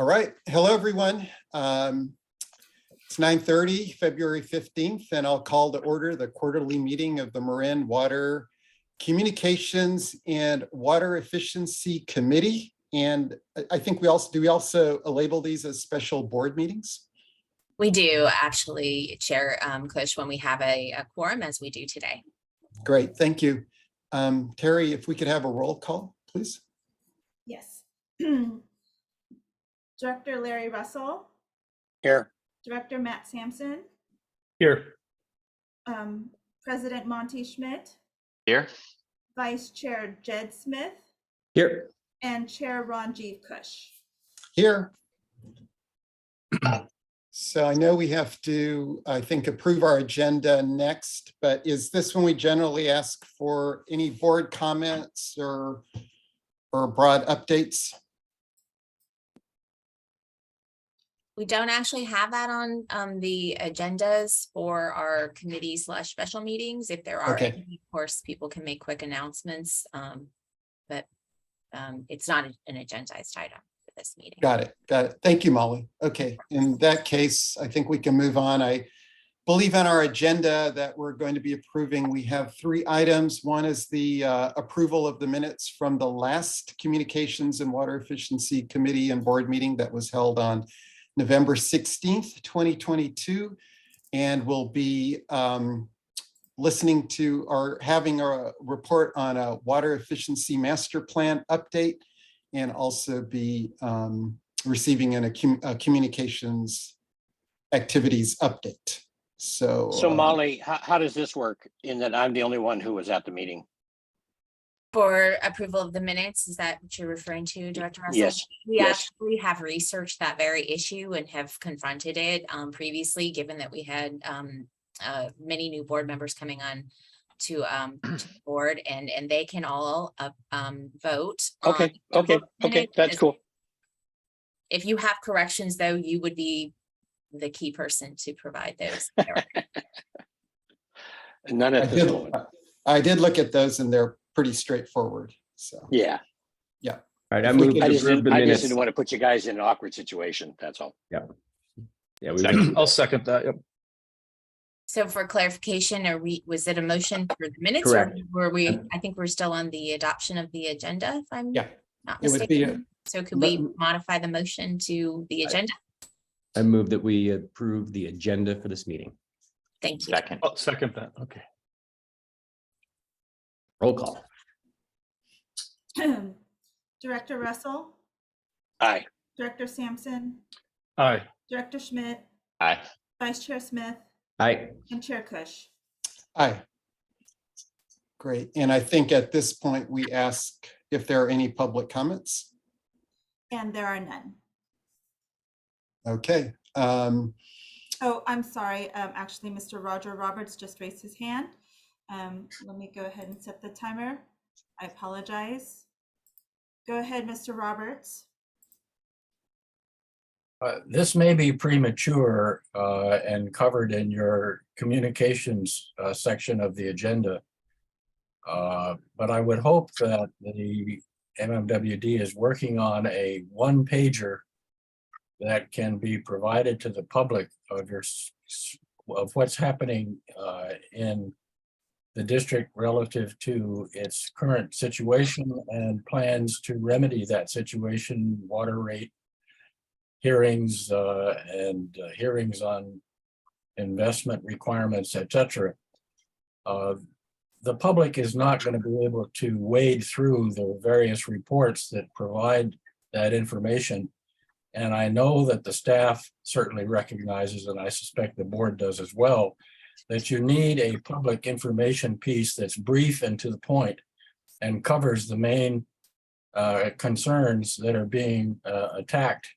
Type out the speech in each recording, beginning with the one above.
All right. Hello, everyone. It's 9:30, February 15th, and I'll call to order the quarterly meeting of the Marin Water Communications and Water Efficiency Committee. And I think we also label these as special board meetings? We do actually, Chair Cush, when we have a quorum, as we do today. Great, thank you. Terry, if we could have a roll call, please. Yes. Director Larry Russell. Here. Director Matt Sampson. Here. President Monty Schmidt. Here. Vice Chair Jed Smith. Here. And Chair Ranjiv Kush. Here. So I know we have to, I think, approve our agenda next, but is this when we generally ask for any board comments or broad updates? We don't actually have that on the agendas for our committee/special meetings. If there are Okay. any, of course, people can make quick announcements, but it's not an agendized item for this meeting. Got it. Thank you, Molly. Okay, in that case, I think we can move on. I believe on our agenda that we're going to be approving, we have 3 items. One is the approval of the minutes from the last Communications and Water Efficiency Committee and Board meeting that was held on November 16th, 2022. And we'll be listening to or having a report on a water efficiency master plan update, and also be receiving a communications activities update. So Molly, how does this work in that I'm the only one who was at the meeting? For approval of the minutes, is that what you're referring to, Director Russell? Yes. We Yes. actually have researched that very issue and have confronted it previously, given that we had many new board members coming on to the board, and they can all vote. Okay. That's cool. If you have corrections, though, you would be the key person to provide those. None at this moment. I did look at those and they're pretty straightforward. So Yeah. All right, I moved to I just approve the minutes. didn't want to put you guys in an awkward situation. That's all. Yeah, I'll second that. Yep. So for clarification, was it a motion for the minutes? Correct. Or were we, I think we're still on the adoption of the agenda, if I'm Yeah, not it would be mistaken. So could we modify the motion to the agenda? I move that we approve the agenda for this meeting. Thank you. Second. I'll second that. Okay. Roll call. Director Russell. Aye. Director Sampson. Aye. Director Schmidt. Aye. Vice Chair Smith. Aye. And Chair Kush. aye. Great. And I think at this point, we ask if there are any public comments. And there are none. Okay. Oh, I'm sorry. Actually, Mr. Roger Roberts just raised his hand. Let me go ahead and set the timer. I apologize. Go ahead, Mr. Roberts. This may be premature and covered in your communications section of the agenda. But I would hope that the MMWD is working on a one-pager that can be provided to the public of what's happening in the district relative to its current situation and plans to remedy that situation, water rate hearings and hearings on investment requirements, etc. The public is not going to be able to wade through the various reports that provide that information. And I know that the staff certainly recognizes, and I suspect the board does as well, that you need a public information piece that's brief and to the point and covers the main concerns that are being attacked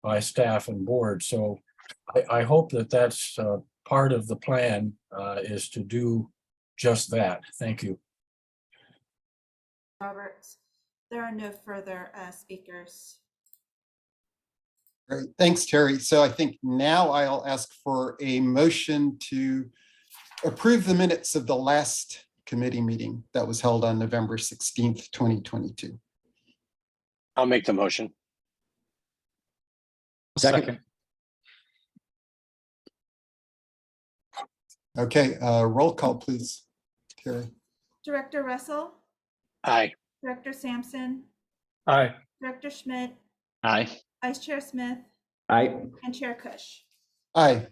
by staff and board. So I hope that that's part of the plan is to do just that. Thank you. Roberts. There are no further speakers. Great. Thanks, Terry. So I think now I'll ask for a motion to approve the minutes of the last committee meeting that was held on November 16th, 2022. I'll make the motion. Second. Okay, roll call, please. Terry. Director Russell, Aye. Director Sampson, Aye. Director Schmidt, Aye. Vice Chair Smith, Aye. and Chair Kush. Aye.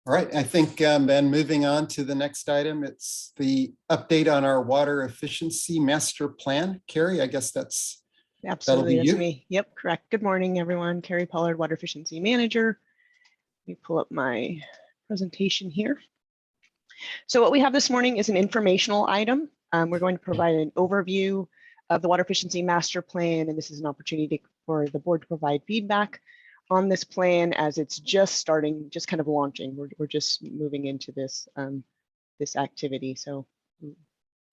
All right, I think then moving on to the next item, it's the update on our water efficiency master plan. Carrie, I guess that'll Absolutely, be that's you. me. Yep, correct. Good morning, everyone. Carrie Pollard, Water Efficiency Manager. Let me pull up my presentation here. So what we have this morning is an informational item. We're going to provide an overview of the Water Efficiency Master Plan, and this is an opportunity for the board to provide feedback on this plan as it's just starting, just kind of launching. We're just moving into this, this activity. So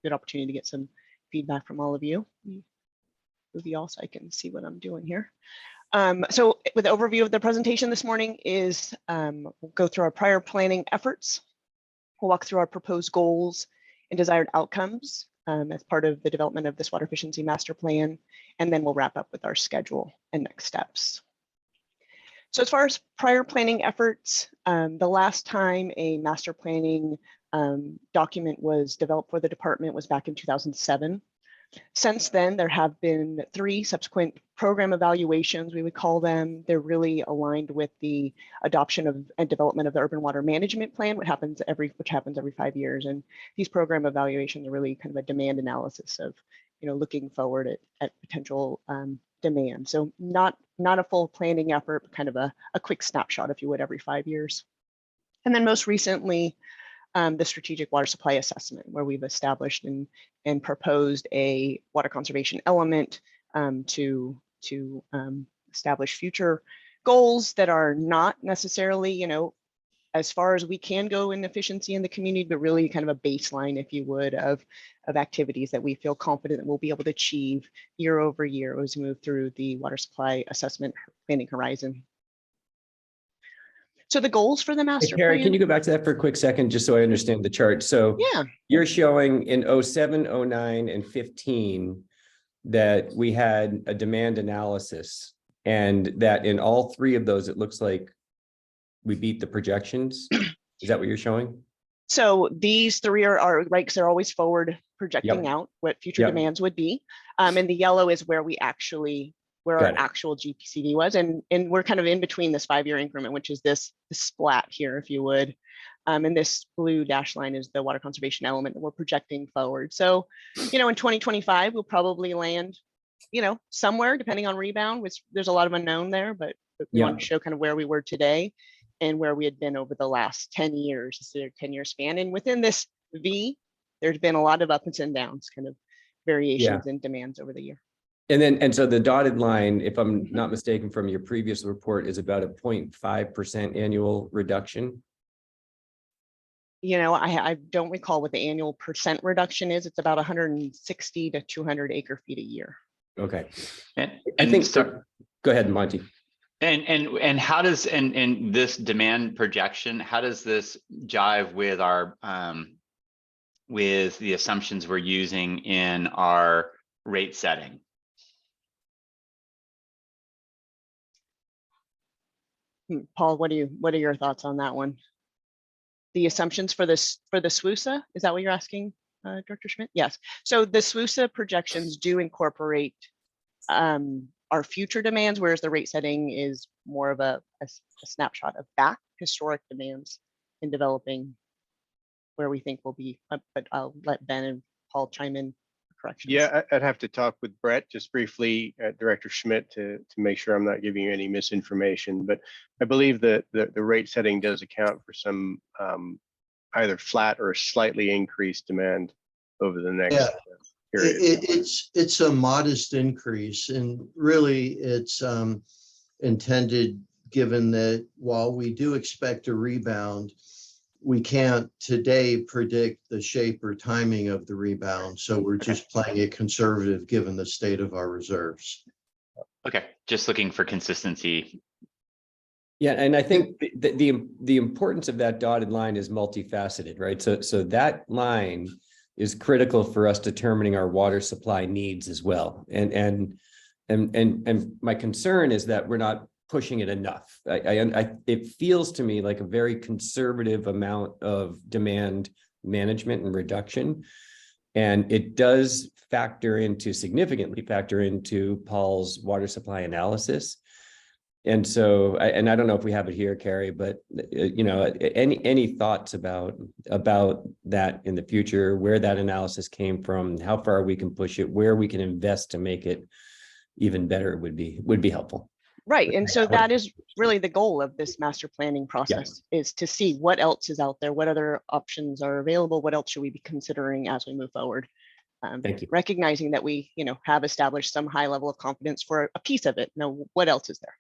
good opportunity to get some feedback from all of you. Move you all so I can see what I'm doing here. So with the overview of the presentation this morning is we'll go through our prior planning efforts. We'll walk through our proposed goals and desired outcomes as part of the development of this water efficiency master plan, and then we'll wrap up with our schedule and next steps. So as far as prior planning efforts, the last time a master planning document was developed for the department was back in 2007. Since then, there have been 3 subsequent program evaluations, we would call them. They're really aligned with the adoption of and development of the urban water management plan, which happens every 5 years. And these program evaluations are really kind of a demand analysis of, looking forward at potential demand. So not a full planning effort, but kind of a quick snapshot, if you would, every 5 years. And then most recently, the strategic water supply assessment, where we've established and proposed a water conservation element to establish future goals that are not necessarily, as far as we can go in efficiency in the community, but really kind of a baseline, if you would, of activities that we feel confident that we'll be able to achieve year over year as we move through the water supply assessment planning horizon. So the goals for the Hey, master Carrie, plan. can you go back to that for a quick second, just so I understand the chart? So Yeah. you're showing in 07, 09, and 15 that we had a demand analysis, and that in all 3 of those, it looks like we beat the projections. Is that what you're showing? So these 3 are right, because they're always forward projecting out what future Yep. demands would be. And the yellow is where our Got it. actual GPCD was. And we're kind of in between this 5-year increment, which is this splat here, if you would. And this blue dash line is the water conservation element that we're projecting forward. So, in 2025, we'll probably land, somewhere depending on rebound, which there's a lot of unknown there, but we want to show kind of where we were today and where we had been over the last 10 years, this is a 10-year span. And within this V, there's been a lot of ups and downs, kind of variations in demands over the year. And so the dotted line, if I'm not mistaken from your previous report, is about a 0.5% annual reduction. I don't recall what the annual percent reduction is. It's about 160 to 200 acre feet a year. Okay. I think so. Go ahead, Monty. And how does and this demand projection, how does this jive with our with the assumptions we're using in our rate setting? Paul, what are your thoughts on that one? The assumptions for the SWUSA, is that what you're asking, Director Schmidt? Yes. So the SWUSA projections do incorporate our future demands, whereas the rate setting is more of a snapshot of back historic demands in developing where we think we'll be. But I'll let Ben and Paul chime in. Corrections. Yeah, I'd have to talk with Brett just briefly, Director Schmidt, to make sure I'm not giving you any misinformation. But I believe that the rate setting does account for some either flat or slightly increased demand over the next period. It's a modest increase, and really it's intended, given that while we do expect a rebound, we can't today predict the shape or timing of the rebound. So we're just playing it conservative given the state of our reserves. Okay, just looking for consistency. Yeah, and I think the importance of that dotted line is multifaceted, right? So that line is critical for us determining our water supply needs as well. And my concern is that we're not pushing it enough. It feels to me like a very conservative amount of demand management and reduction. And it does significantly factor into Paul's water supply analysis. And so, I don't know if we have it here, Carrie, but any thoughts about that in the future, where that analysis came from, how far we can push it, where we can invest to make it even better would be helpful. Right. And so that is really the goal of this master planning process, is to see what else is out there, what other options are available, what else should we be considering as we move forward. Thank you. Recognizing that we, have established some high level of confidence for a piece of it. Now, what else is there?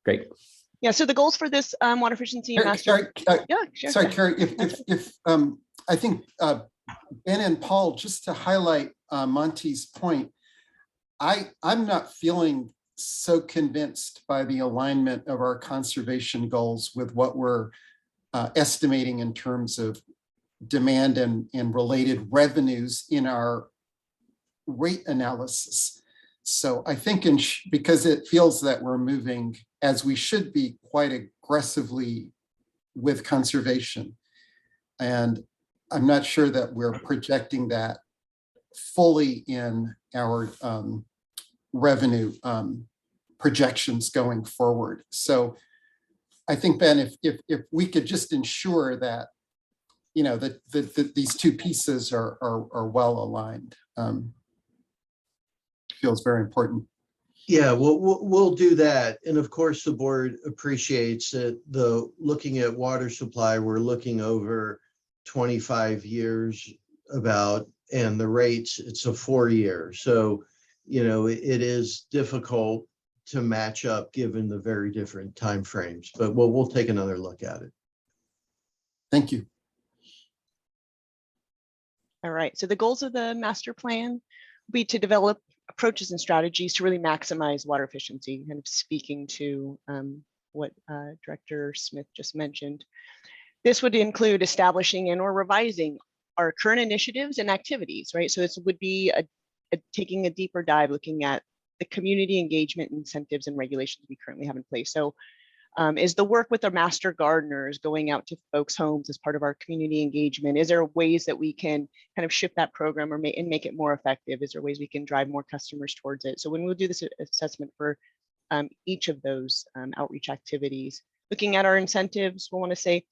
Great. Yeah. So the goals for this water efficiency master. Sure. Sorry, Carrie, if I think Ben and Paul, just to highlight Monty's point, I'm not feeling so convinced by the alignment of our conservation goals with what we're estimating in terms of demand and related revenues in our rate analysis. So I think because it feels that we're moving, as we should be, quite aggressively with conservation. And I'm not sure that we're projecting that fully in our revenue projections going forward. So I think, Ben, if we could just ensure that, that these two pieces are well aligned, feels very important. Yeah, we'll do that. And of course, the board appreciates that looking at water supply, we're looking over 25 years and the rates, it's a 4-year. So, it is difficult to match up given the very different timeframes, but we'll take another look at it. Thank you. All right. So the goals of the master plan will be to develop approaches and strategies to really maximize water efficiency, kind of speaking to what Director Smith just mentioned. This would include establishing and or revising our current initiatives and activities, right? So this would be taking a deeper dive, looking at the community engagement incentives and regulations we currently have in place. So is the work with our master gardeners, going out to folks' homes as part of our community engagement? Is there ways that we can kind of shift that program and make it more effective? Is there ways we can drive more customers towards it? So when we'll do this assessment for each of those outreach activities, looking at our incentives, we'll want to say,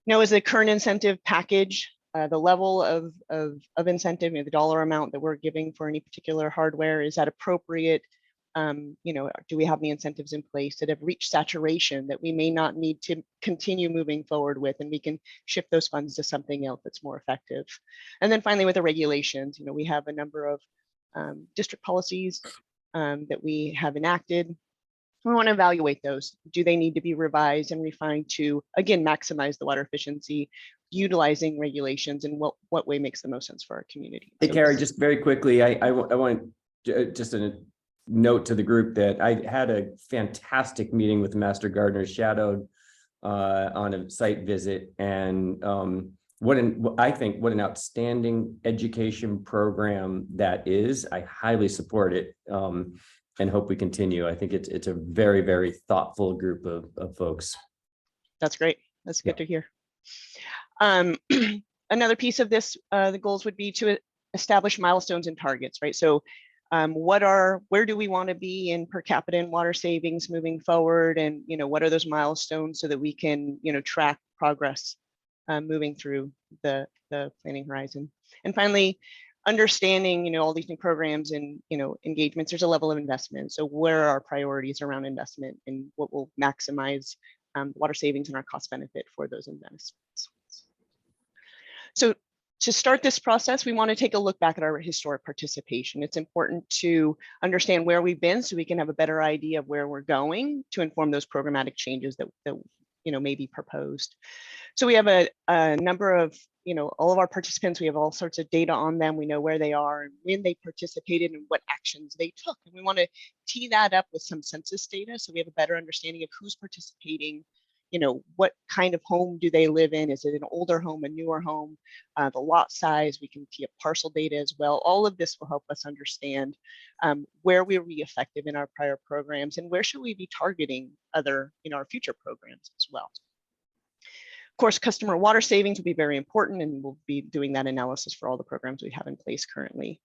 is the current incentive package, the level of incentive, the dollar amount that we're giving for any particular hardware, is that appropriate? Do we have the incentives in place that have reached saturation that we may not need to continue moving forward with, and we can shift those funds to something else that's more effective? And then finally, with the regulations, we have a number of district policies that we have enacted. We want to evaluate those. Do they need to be revised and refined to, again, maximize the water efficiency, utilizing regulations, and what way makes the most sense for our community? Hey, So Carrie, just very quickly, I want just a note to the group that I had a fantastic meeting with Master Gardener shadowed on a site visit, and I think what an outstanding education program that is. I highly support it and hope we continue. I think it's a very, very thoughtful group of folks. That's great. That's good to hear. Another piece of this, the goals would be to establish milestones and targets, right? So where do we want to be in per capita and water savings moving forward? And, what are those milestones so that we can, track progress moving through the planning horizon? And finally, understanding, all these new programs and, engagements, there's a level of investment. So where are our priorities around investment and what will maximize water savings and our cost benefit for those investments? So to start this process, we want to take a look back at our historic participation. It's important to understand where we've been so we can have a better idea of where we're going to inform those programmatic changes that may be proposed. So we have a number of, all of our participants, we have all sorts of data on them. We know where they are and when they participated and what actions they took. And we want to tee that up with some census data so we have a better understanding of who's participating, what kind of home do they live in? Is it an older home, a newer home? The lot size, we can tee up parcel data as well. All of this will help us understand where we were effective in our prior programs and where should we be targeting other, our future programs as well. Of course, customer water savings will be very important, and we'll be doing that analysis for all the programs we have in place currently.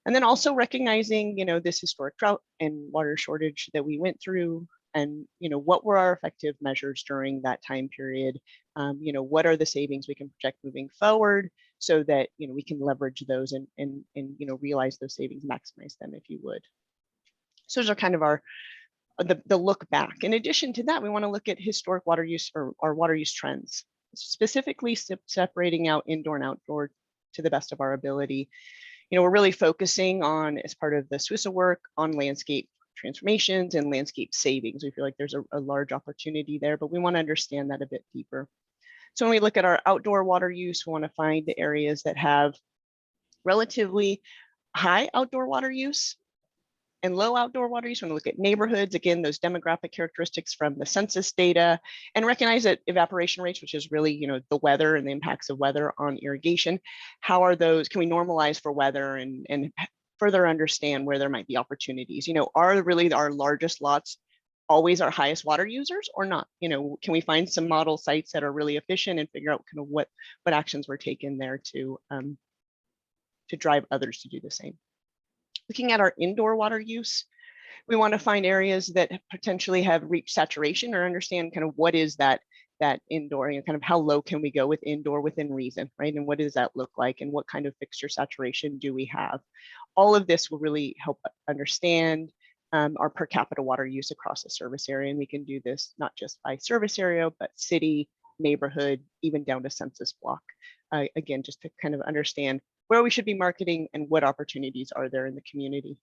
And then also recognizing, this historic drought and water shortage that we went through, and what were our effective measures during that time period. What are the savings we can project moving forward, so that we can leverage those and realize those savings, maximize them, if you would. So those are kind of the look back. In addition to that, we want to look at historic water use, or our water use trends, specifically separating out indoor and outdoor to the best of our ability. We're really focusing on, as part of the SWISA work, on landscape transformations and landscape savings. We feel like there's a large opportunity there, but we want to understand that a bit deeper. So when we look at our outdoor water use, we want to find the areas that have relatively high outdoor water use and low outdoor water use. When we look at neighborhoods, again, those demographic characteristics from the census data, and recognize that evaporation rates, which is really, the weather and the impacts of weather on irrigation, how are those, can we normalize for weather and further understand where there might be opportunities? Are really our largest lots always our highest water users or not? Can we find some model sites that are really efficient and figure out kind of what actions were taken there to drive others to do the same? Looking at our indoor water use, we want to find areas that potentially have reached saturation, or understand kind of what is that indoor, kind of how low can we go with indoor within reason, right? And what does that look like? And what kind of fixture saturation do we have? All of this will really help understand our per capita water use across the service area. And we can do this not just by service area, but city, neighborhood, even down to census block. Again, just to kind of understand where we should be marketing and what opportunities are there in the community.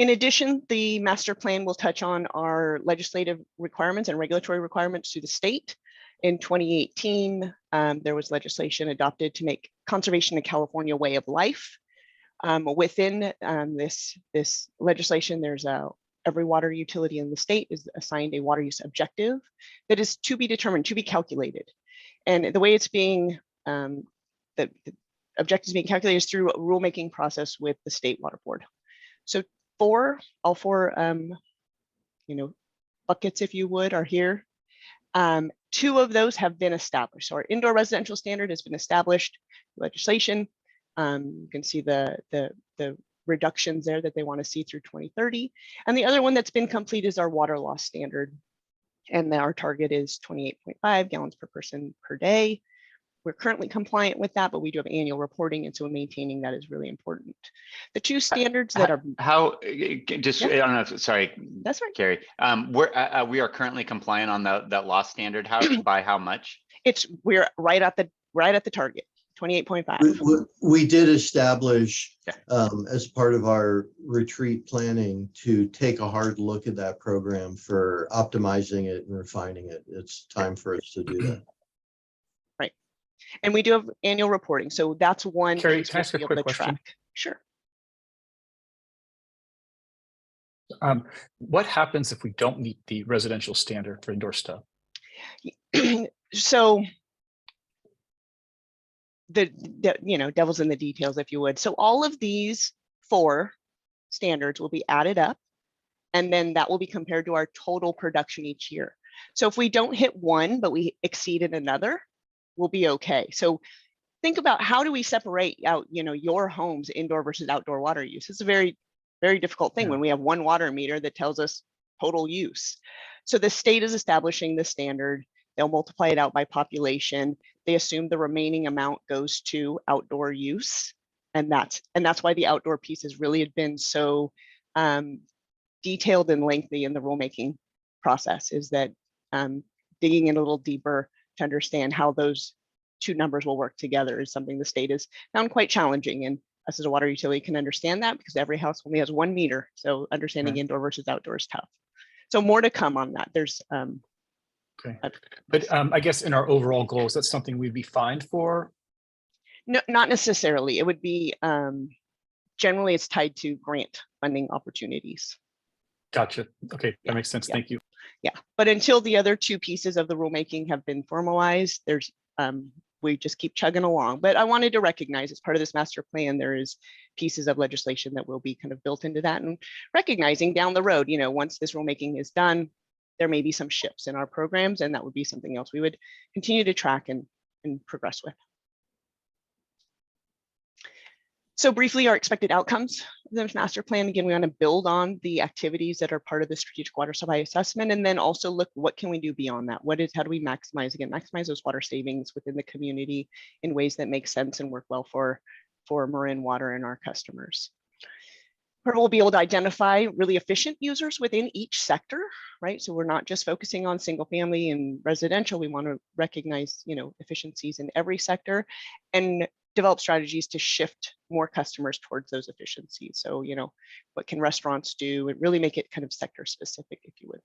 In addition, the master plan will touch on our legislative requirements and regulatory requirements to the state. In 2018, there was legislation adopted to make conservation in California a way of life. Within this legislation, there's every water utility in the state is assigned a water use objective that is to be determined, to be calculated. And the way it's being, the objectives being calculated is through a rulemaking process with the state water board. So all four buckets, if you would, are here. 2 of those have been established. So our indoor residential standard has been established, legislation. You can see the reductions there that they want to see through 2030. And the other one that's been complete is our water loss standard. And our target is 28.5 gallons per person per day. We're currently compliant with that, but we do have annual reporting, and so maintaining that is really important. The 2 standards that are just, Yeah. I don't know if, sorry, That's right. Carrie, we are currently compliant on that loss standard. By how much? We're right at the target, 28.5. We did establish, as part of our retreat planning, to take a hard look at that program for optimizing it and refining it. It's time for us to do that. Right. And we do have annual reporting. So that's one. Carrie, piece can I ask a we'll be quick able to question? track. Sure. What happens if we don't meet the residential standard for indoor stuff? So the devil's in the details, if you would. So all of these 4 standards will be added up, and then that will be compared to our total production each year. So if we don't hit one, but we exceeded another, we'll be okay. So think about, how do we separate out, your home's indoor versus outdoor water use? It's a very, very difficult thing when we have one water meter that tells us total use. So the state is establishing the standard. They'll multiply it out by population. They assume the remaining amount goes to outdoor use. And that's why the outdoor piece has really been so detailed and lengthy in the rulemaking process, is that digging in a little deeper to understand how those 2 numbers will work together is something the state has found quite challenging. And us as a water utility can understand that, because every house only has 1 meter. So understanding indoor versus outdoor is tough. So more to come on that. There's Okay, but I guess in our overall goals, that's something we'd be fined for. No, not necessarily. It would be generally it's tied to grant funding opportunities. Gotcha. Okay, Yeah, that makes sense. yeah. Thank you. Yeah, but until the other two pieces of the rulemaking have been formalized, we just keep chugging along. But I wanted to recognize as part of this master plan, there is pieces of legislation that will be kind of built into that, and recognizing down the road, once this rulemaking is done, there may be some shifts in our programs, and that would be something else we would continue to track and progress with. So briefly, our expected outcomes of the master plan. Again, we want to build on the activities that are part of the strategic water supply assessment, and then also look what can we do beyond that. How do we maximize those water savings within the community in ways that make sense and work well for Marin Water and our customers. We'll be able to identify really efficient users within each sector, right? So we're not just focusing on single family and residential. We want to recognize, efficiencies in every sector and develop strategies to shift more customers towards those efficiencies. So, what can restaurants do and really make it kind of sector specific, if you would.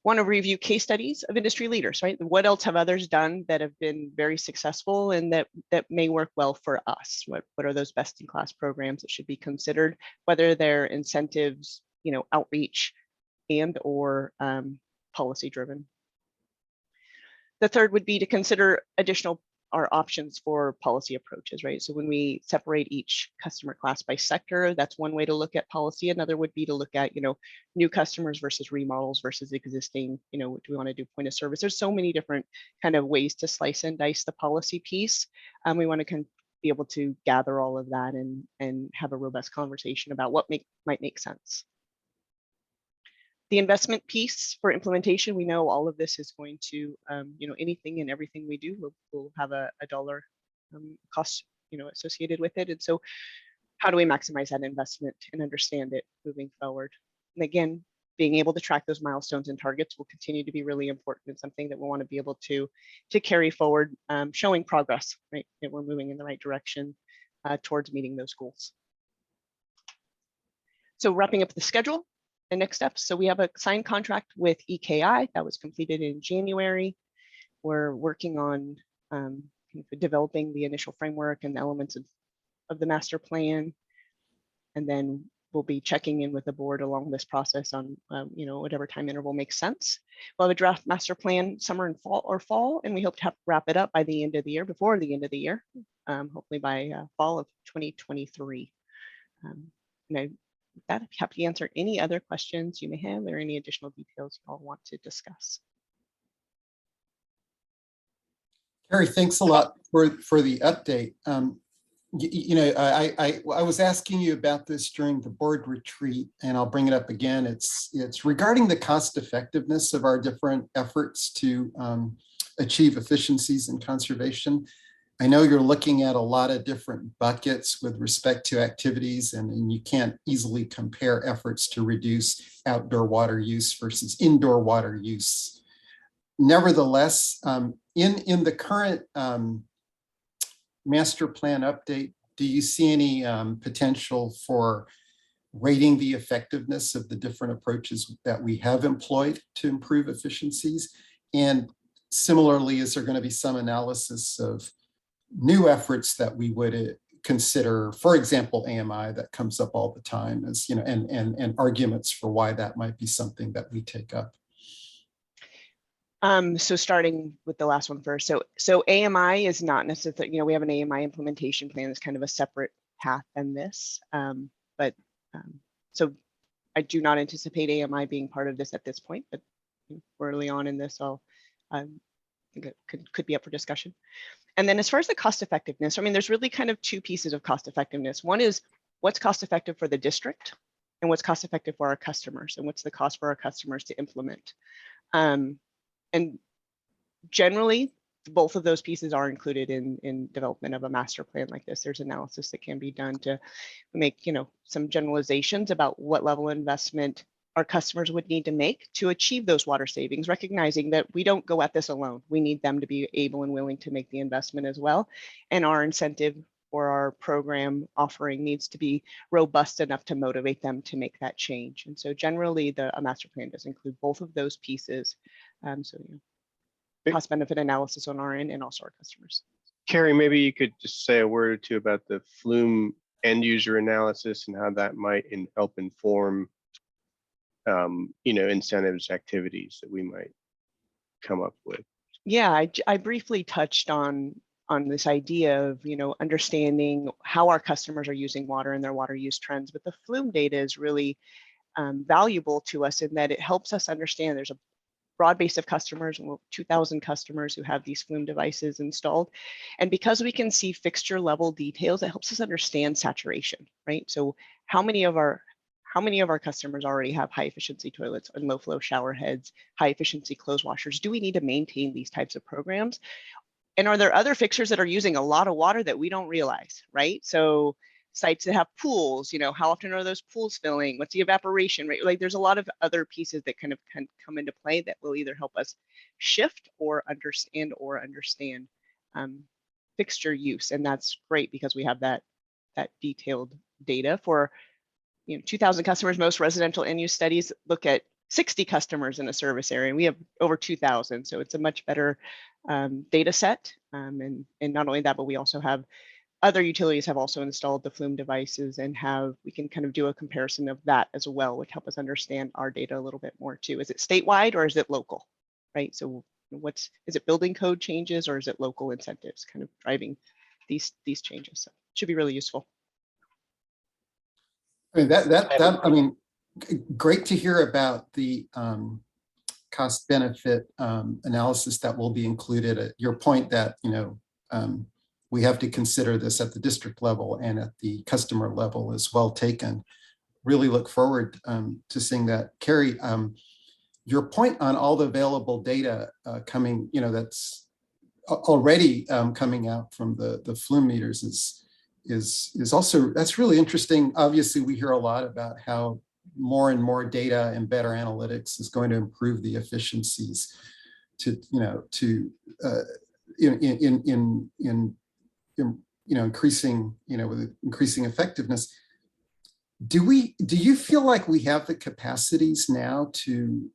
Want to review case studies of industry leaders, right? What else have others done that have been very successful and that may work well for us? What are those best in class programs that should be considered, whether they're incentives, outreach and or policy driven. The third would be to consider additional our options for policy approaches, right? So when we separate each customer class by sector, that's one way to look at policy. Another would be to look at, new customers versus remodels versus existing, do we want to do point of service? There's so many different kind of ways to slice and dice the policy piece. We want to be able to gather all of that and have a robust conversation about what might make sense. The investment piece for implementation, we know all of this is going to, anything and everything we do will have a dollar cost, associated with it. And so how do we maximize that investment and understand it moving forward? And again, being able to track those milestones and targets will continue to be really important and something that we'll want to be able to carry forward, showing progress, right? That we're moving in the right direction towards meeting those goals. So wrapping up the schedule. The next steps. So we have a signed contract with EKI that was completed in January. We're working on developing the initial framework and elements of the master plan. And then we'll be checking in with the board along this process on, whatever time interval makes sense. We'll have a draft master plan summer and fall, and we hope to wrap it up by the end of the year, before the end of the year, hopefully by fall of 2023. With that, I'm happy to answer any other questions you may have or any additional details you all want to discuss. Carrie, thanks a lot for the update. I was asking you about this during the board retreat, and I'll bring it up again. It's regarding the cost effectiveness of our different efforts to achieve efficiencies in conservation. I know you're looking at a lot of different buckets with respect to activities, and you can't easily compare efforts to reduce outdoor water use versus indoor water use. Nevertheless, in the current master plan update, do you see any potential for rating the effectiveness of the different approaches that we have employed to improve efficiencies? And similarly, is there going to be some analysis of new efforts that we would consider, for example, AMI, that comes up all the time, as and arguments for why that might be something that we take up? So starting with the last one first. So AMI is not necessarily, we have an AMI implementation plan that's kind of a separate path than this. So I do not anticipate AMI being part of this at this point, but early on in this, I think it could be up for discussion. And then as far as the cost effectiveness, there's really kind of two pieces of cost effectiveness. One is what's cost effective for the district and what's cost effective for our customers, and what's the cost for our customers to implement. And generally, both of those pieces are included in development of a master plan like this. There's analysis that can be done to make, some generalizations about what level of investment our customers would need to make to achieve those water savings, recognizing that we don't go at this alone. We need them to be able and willing to make the investment as well. And our incentive or our program offering needs to be robust enough to motivate them to make that change. And so generally, a master plan does include both of those pieces. Cost benefit analysis on our end and also our customers. Carrie, maybe you could just say a word or two about the Flume end user analysis and how that might help inform incentives, activities that we might come up with. Yeah, I briefly touched on this idea of, understanding how our customers are using water and their water use trends, but the flume data is really valuable to us in that it helps us understand there's a broad base of customers, 2,000 customers who have these flume devices installed. And because we can see fixture level details, it helps us understand saturation, right? So how many of our customers already have high efficiency toilets and low flow shower heads, high efficiency clothes washers? Do we need to maintain these types of programs? And are there other fixtures that are using a lot of water that we don't realize, right? So sites that have pools, how often are those pools filling? What's the evaporation rate? Like there's a lot of other pieces that kind of can come into play that will either help us shift or understand fixture use. And that's great because we have that detailed data for 2,000 customers. Most residential end use studies look at 60 customers in a service area, and we have over 2,000. So it's a much better data set. And not only that, but we also have other utilities have also installed the flume devices and we can kind of do a comparison of that as well, which help us understand our data a little bit more too. Is it statewide or is it local, right? So is it building code changes or is it local incentives kind of driving these changes? So it should be really useful. I mean, great to hear about the cost benefit analysis that will be included. At your point that, we have to consider this at the district level and at the customer level is well taken. Really look forward to seeing that. Carrie, your point on all the available data coming, that's already coming out from the flume meters is also, that's really interesting. Obviously, we hear a lot about how more and more data and better analytics is going to improve the efficiencies increasing, with increasing effectiveness. Do you feel like we have the capacities now to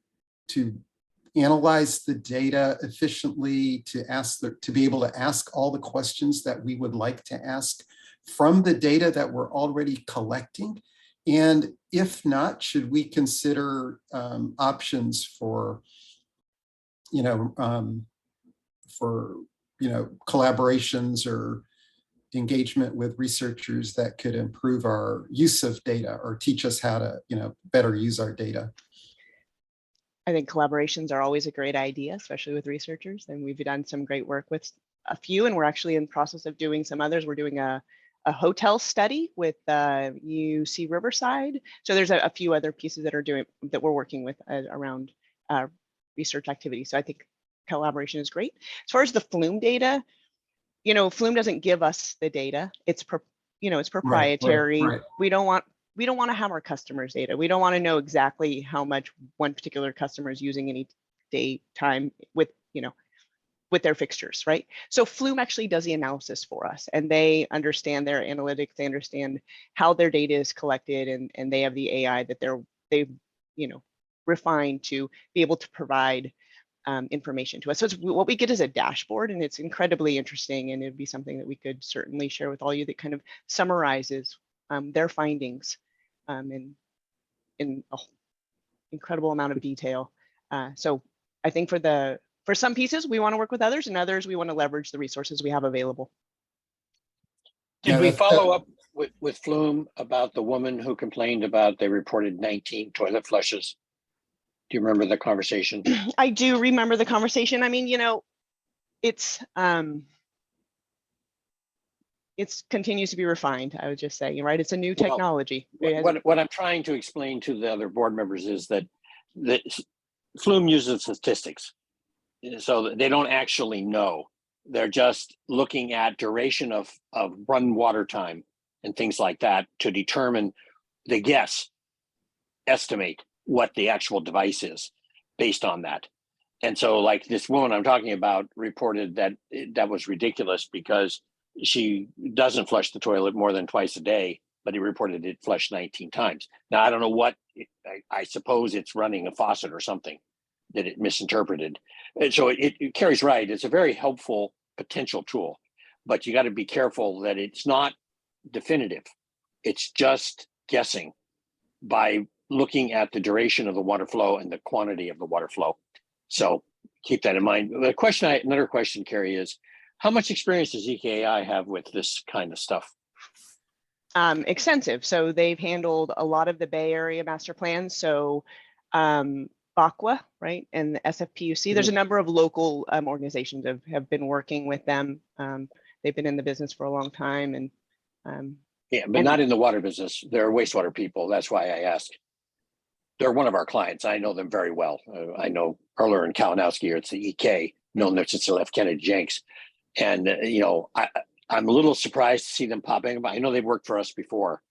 analyze the data efficiently, to be able to ask all the questions that we would like to ask from the data that we're already collecting? And if not, should we consider options for collaborations or engagement with researchers that could improve our use of data or teach us how to, better use our data? I think collaborations are always a great idea, especially with researchers. And we've done some great work with a few, and we're actually in the process of doing some others. We're doing a hotel study with UC Riverside. So there's a few other pieces that we're working with around research activities. So I think collaboration is great. As far as the flume data, Flume doesn't give us the data. It's proprietary. Right. We don't want to have our customers' data. We don't want to know exactly how much one particular customer is using any time with their fixtures, right? So Flume actually does the analysis for us, and they understand their analytics. They understand how their data is collected, and they have the AI that they've refined to be able to provide information to us. So what we get is a dashboard, and it's incredibly interesting, and it'd be something that we could certainly share with all you that kind of summarizes their findings in an incredible amount of detail. So I think for some pieces, we want to work with others, and others, we want to leverage the resources we have available. Did we follow up with Flume about the woman who complained about they reported 19 toilet flushes? Do you remember the conversation? I do remember the conversation. I mean, it's continues to be refined. I would just say, right? It's a new technology. What I'm trying to explain to the other board members is that Flume uses statistics, so they don't actually know. They're just looking at duration of run water time and things like that to determine, they estimate what the actual device is based on that. And so like this woman I'm talking about reported that was ridiculous because she doesn't flush the toilet more than twice a day, but he reported it flushed 19 times. Now, I don't know I suppose it's running a faucet or something that it misinterpreted. And so it carries right. It's a very helpful potential tool, but you got to be careful that it's not definitive. It's just guessing by looking at the duration of the water flow and the quantity of the water flow. So keep that in mind. The question, another question, Carrie, is how much experience does EKI have with this kind of stuff? Extensive. So they've handled a lot of the Bay Area master plans. So BACWA, right, and the SFPUC. There's a number of local organizations that have been working with them. They've been in the business for a long time, and yeah, but not in the water business. They're wastewater people. That's why I asked. They're one of our clients. I know them very well. I know Erler and Kalinowski, or it's the EK, known them since they left Kennedy Jenks. And, you know, I'm a little surprised to see them popping. I know they've worked for us before,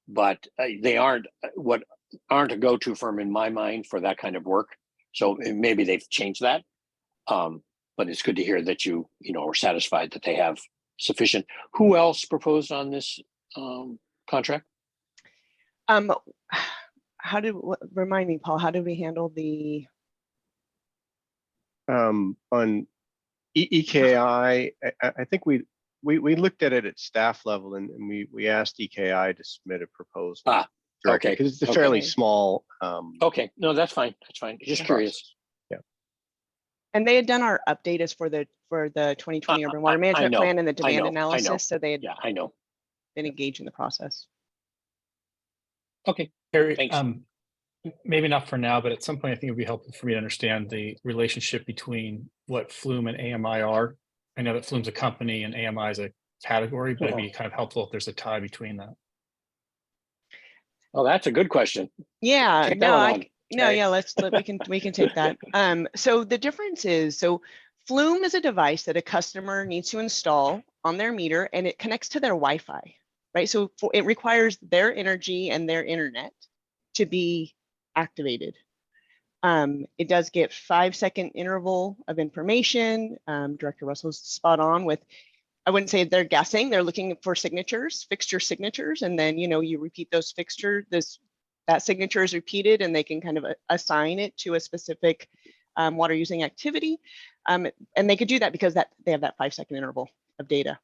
but they aren't a go-to firm in my mind for that kind of work. So maybe they've changed that. But it's good to hear that you know, are satisfied that they have sufficient. Who else proposed on this contract? Remind me, Paul, how did we handle the? On EKI, I think we looked at it at staff level, and we asked EKI to submit a proposal. Okay. Because it's a fairly small. Okay, no, that's fine. That's fine. Just curious. Yeah. And they had done our update as for the 2020 Urban Water Management Plan and the demand I know. analysis. So they had Yeah, I know. been engaged in the process. Okay. Harry, Thanks. maybe not for now, but at some point, I think it'd be helpful for me to understand the relationship between what Flume and AMI are. I know that Flume's a company and AMI is a category, but it'd be kind of helpful if there's a tie between that. Oh, that's a good question. Yeah, Take that one on. we can take that. So the difference is, so Flume is a device that a customer needs to install on their meter, and it connects to their Wi-Fi, right? So it requires their energy and their internet to be activated. It does get 5-second interval of information. Director Russell's spot on with, I wouldn't say they're guessing, they're looking for signatures, fixture signatures, and then, you know, you repeat those fixtures, that signature is repeated, and they can kind of assign it to a specific water using activity. And they could do that because they have that 5-second interval of data.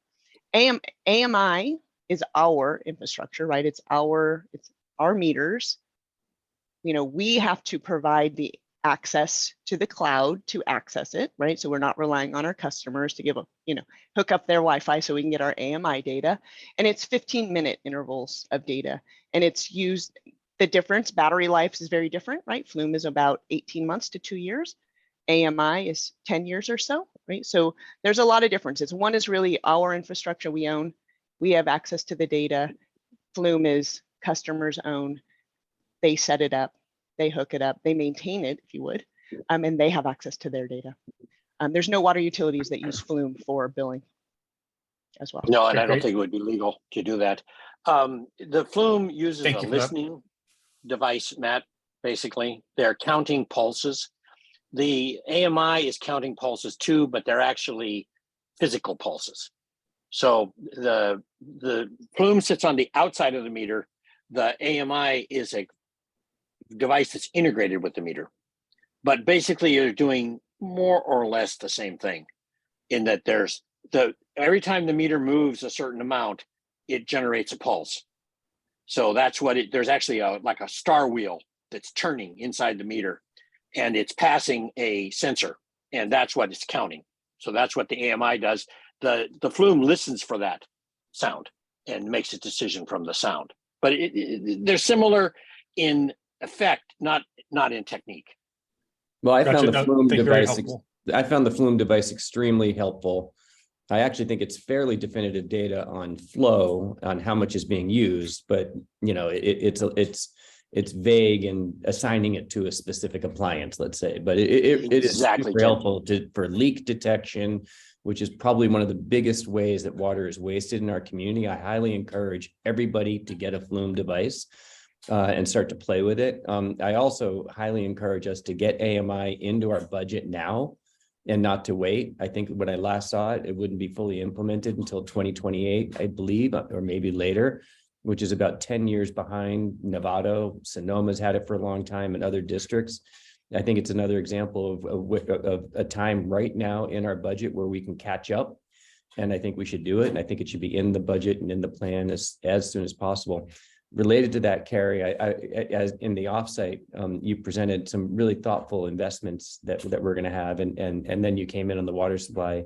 AMI is our infrastructure, right? It's our meters. You know, we have to provide the access to the cloud to access it, right? So we're not relying on our customers to hook up their Wi-Fi so we can get our AMI data. And it's 15-minute intervals of data. And it's used, the difference, battery life is very different, right? Flume is about 18 months to 2 years. AMI is 10 years or so, right? So there's a lot of differences. One is really our infrastructure we own. We have access to the data. Flume is customers own. They set it up, they hook it up, they maintain it, if you would, and they have access to their data. There's no water utilities that use Flume for billing as well. No, and I don't think it would be legal to do that. The Flume uses a listening device, Matt, basically. They're counting pulses. The AMI is counting pulses too, but they're actually physical pulses. So the Flume sits on the outside of the meter. The AMI is a device that's integrated with the meter, but basically you're doing more or less the same thing in that every time the meter moves a certain amount, it generates a pulse. So that's what there's actually like a star wheel that's turning inside the meter, and it's passing a sensor, and that's what it's counting. So that's what the AMI does. The Flume listens for that sound and makes a decision from the sound, but they're similar in effect, not in technique. Well, I found the Flume device extremely helpful. I actually think it's fairly definitive data on flow, on how much is being used, but you know, it's vague and assigning it to a specific appliance, let's say. But it is super helpful for leak detection, which is probably one of the biggest ways that water is wasted in our community. I highly encourage everybody to get a Flume device and start to play with it. I also highly encourage us to get AMI into our budget now and not to wait. I think when I last saw it, it wouldn't be fully implemented until 2028, I believe, or maybe later, which is about 10 years behind Novato. Sonoma's had it for a long time, and other districts. I think it's another example of a time right now in our budget where we can catch up. And I think we should do it. And I think it should be in the budget and in the plan as soon as possible. related to that, Carrie, as in the offsite, you presented some really thoughtful investments that we're going to have, and then you came in on the water supply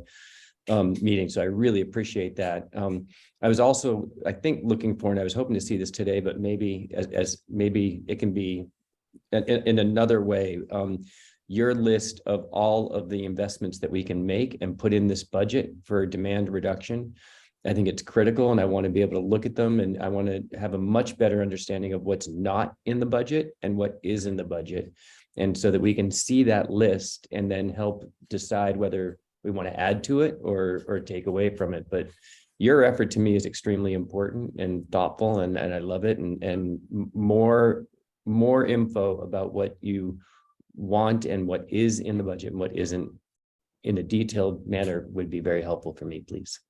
meeting. So I really appreciate that. I was also, I think, looking for, and I was hoping to see this today, but maybe as maybe it can be in another way, your list of all of the investments that we can make and put in this budget for demand reduction. I think it's critical, and I want to be able to look at them, and I want to have a much better understanding of what's not in the budget and what is in the budget. And so that we can see that list and then help decide whether we want to add to it or take away from it. But your effort to me is extremely important and thoughtful, and I love it. And more info about what you want and what is in the budget and what isn't in a detailed manner would be very helpful for me, please.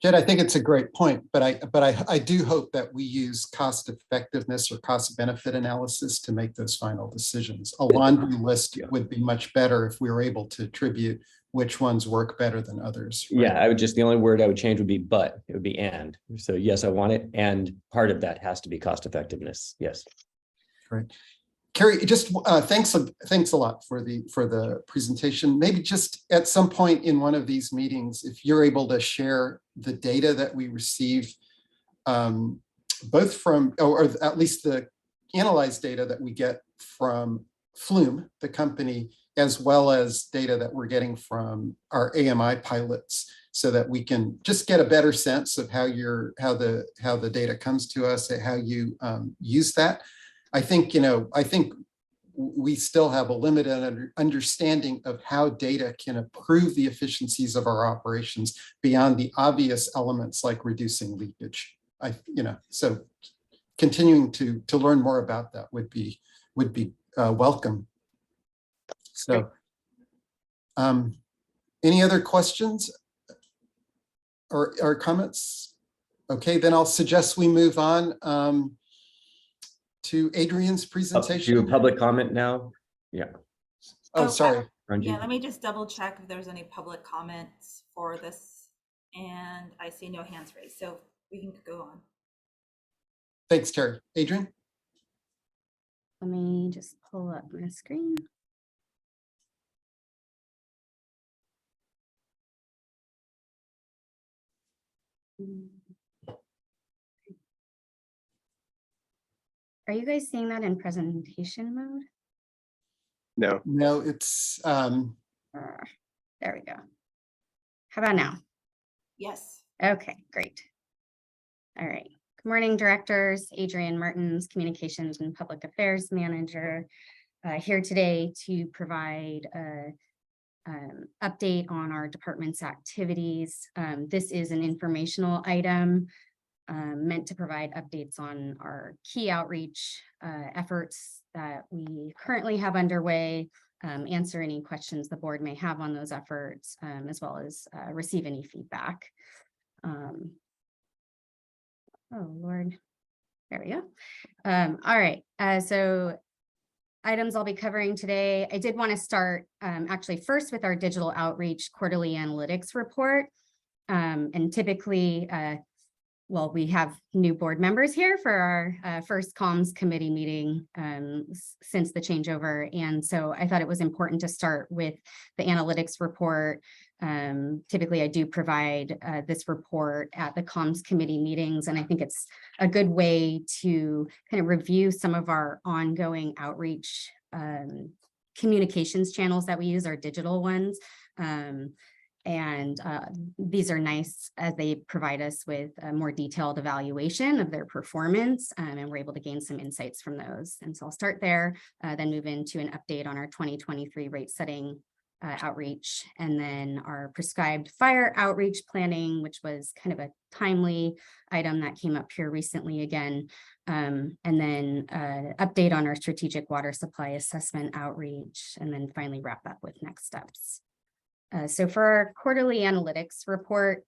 Jed, I think it's a great point, but I do hope that we use cost effectiveness or cost benefit analysis to make those final decisions. A laundry list would be much better if we were able to attribute which ones work better than others. Right? Yeah, the only word I would change would be but. It would be and. So yes, I want it, and part of that has to be cost effectiveness. Yes. Great. Carrie, just thanks a lot for the presentation. Maybe just at some point in one of these meetings, if you're able to share the data that we receive, both from, or at least the analyzed data that we get from Flume, the company, as well as data that we're getting from our AMI pilots, so that we can just get a better sense of how the data comes to us and how you use that. I think we still have a limited understanding of how data can improve the efficiencies of our operations beyond the obvious elements like reducing leakage. So continuing to learn more about that would be welcome. So, any other questions or comments? Okay, then I'll suggest we move on to Adrian's presentation. Do a public comment now. Yeah. Oh, sorry. Yeah, let me just double check if there's any public comments for this. And I see no hands raised, so we can go on. Thanks, Terry. Adrian? Let me just pull up my screen. Are you guys seeing that in presentation mode? No, it's there we go. How about now? Yes. Okay, great. All right. Good morning, directors. Adrian Martins, Communications and Public Affairs Manager, here today to provide an update on our department's activities. This is an informational item meant to provide updates on our key outreach efforts that we currently have underway, answer any questions the board may have on those efforts, as well as receive any feedback. Oh, Lord. There we go. All right. So items I'll be covering today. I did want to start actually first with our digital outreach quarterly analytics report. And typically, well, we have new board members here for our first comms committee meeting since the changeover. And so I thought it was important to start with the analytics report. Typically, I do provide this report at the comms committee meetings, and I think it's a good way to kind of review some of our ongoing outreach communications channels that we use, our digital ones. And these are nice as they provide us with a more detailed evaluation of their performance, and we're able to gain some insights from those. And so I'll start there, then move into an update on our 2023 rate setting outreach, and then our prescribed fire outreach planning, which was kind of a timely item that came up here recently again, and then update on our strategic water supply assessment outreach, and then finally wrap up with next steps. So for our quarterly analytics report,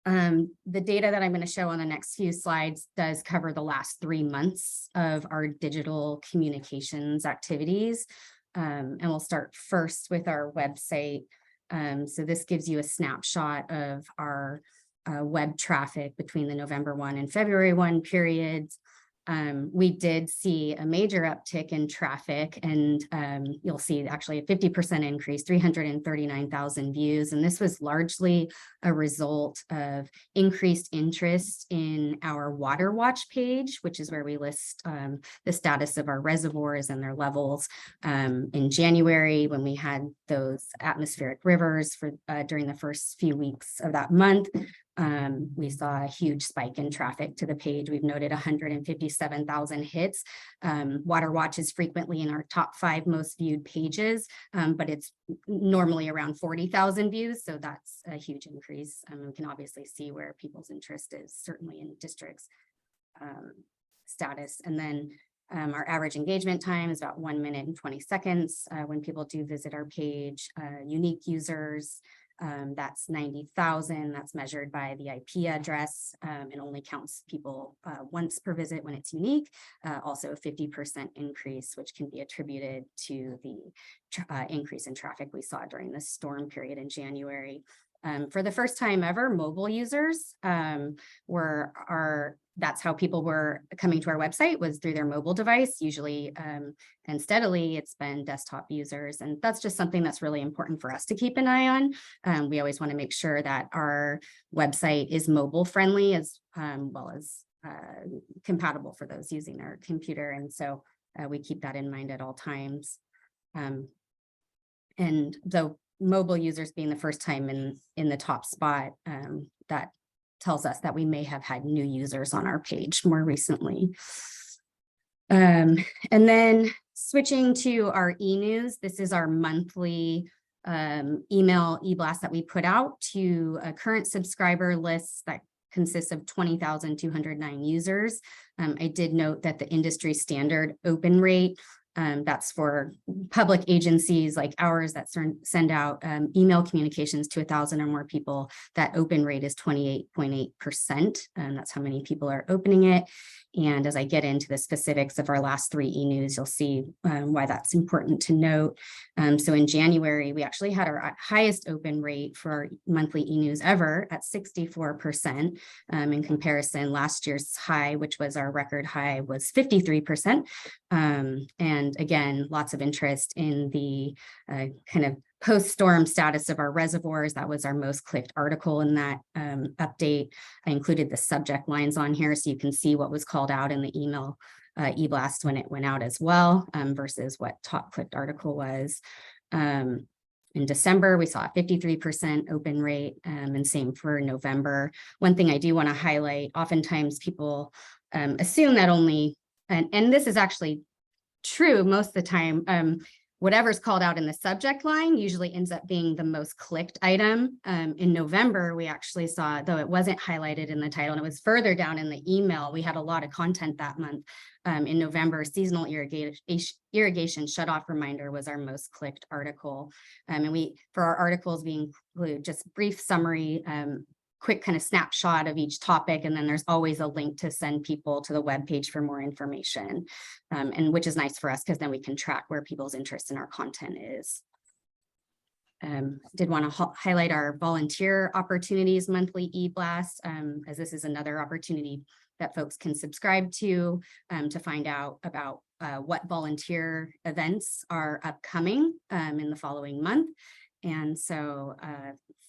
the data that I'm going to show on the next few slides does cover the last 3 months of our digital communications activities. And we'll start first with our website. So this gives you a snapshot of our web traffic between the November 1 and February 1 periods. We did see a major uptick in traffic, and you'll see actually a 50% increase, 339,000 views. And this was largely a result of increased interest in our Water Watch page, which is where we list the status of our reservoirs and their levels. In January, when we had those atmospheric rivers for during the first few weeks of that month, we saw a huge spike in traffic to the page. We've noted 157,000 hits. Water Watch is frequently in our top 5 most viewed pages, but it's normally around 40,000 views. So that's a huge increase. We can obviously see where people's interest is, certainly in districts status. And then our average engagement time is about 1 minute and 20 seconds when people do visit our page. Unique users, that's 90,000. That's measured by the IP address and only counts people once per visit when it's unique. Also a 50% increase, which can be attributed to the increase in traffic we saw during the storm period in January. For the first time ever, mobile users that's how people were coming to our website, was through their mobile device. Usually and steadily it's been desktop users, and that's just something that's really important for us to keep an eye on. We always want to make sure that our website is mobile friendly as well as compatible for those using their computer, and so we keep that in mind at all times. And though mobile users being the first time in the top spot, that tells us that we may have had new users on our page more recently. And then switching to our e-news, this is our monthly email e-blast that we put out to a current subscriber list that consists of 20,209 users. I did note that the industry standard open rate, that's for public agencies like ours that send out email communications to 1,000 or more people. That open rate is 28.8%, and that's how many people are opening it. And as I get into the specifics of our last 3 e-news, you'll see why that's important to note. So in January, we actually had our highest open rate for our monthly e-news ever at 64%. In comparison, last year's high, which was our record high, was 53%. And again, lots of interest in the kind of post-storm status of our reservoirs. That was our most clicked article in that update. I included the subject lines on here so you can see what was called out in the email e-blast when it went out as well, versus what top clicked article was. In December, we saw a 53% open rate, and same for November. One thing I do want to highlight, oftentimes people assume that only, and this is actually true most of the time, whatever's called out in the subject line usually ends up being the most clicked item. In November, we actually saw, though it wasn't highlighted in the title and it was further down in the email, we had a lot of content that month. In November, seasonal irrigation shutoff reminder was our most clicked article. And for our articles, we include just brief summary, quick kind of snapshot of each topic, and then there's always a link to send people to the webpage for more information, and which is nice for us because then we can track where people's interest in our content is. Did want to highlight our volunteer opportunities monthly e-blast, as this is another opportunity that folks can subscribe to find out about what volunteer events are upcoming in the following month. And so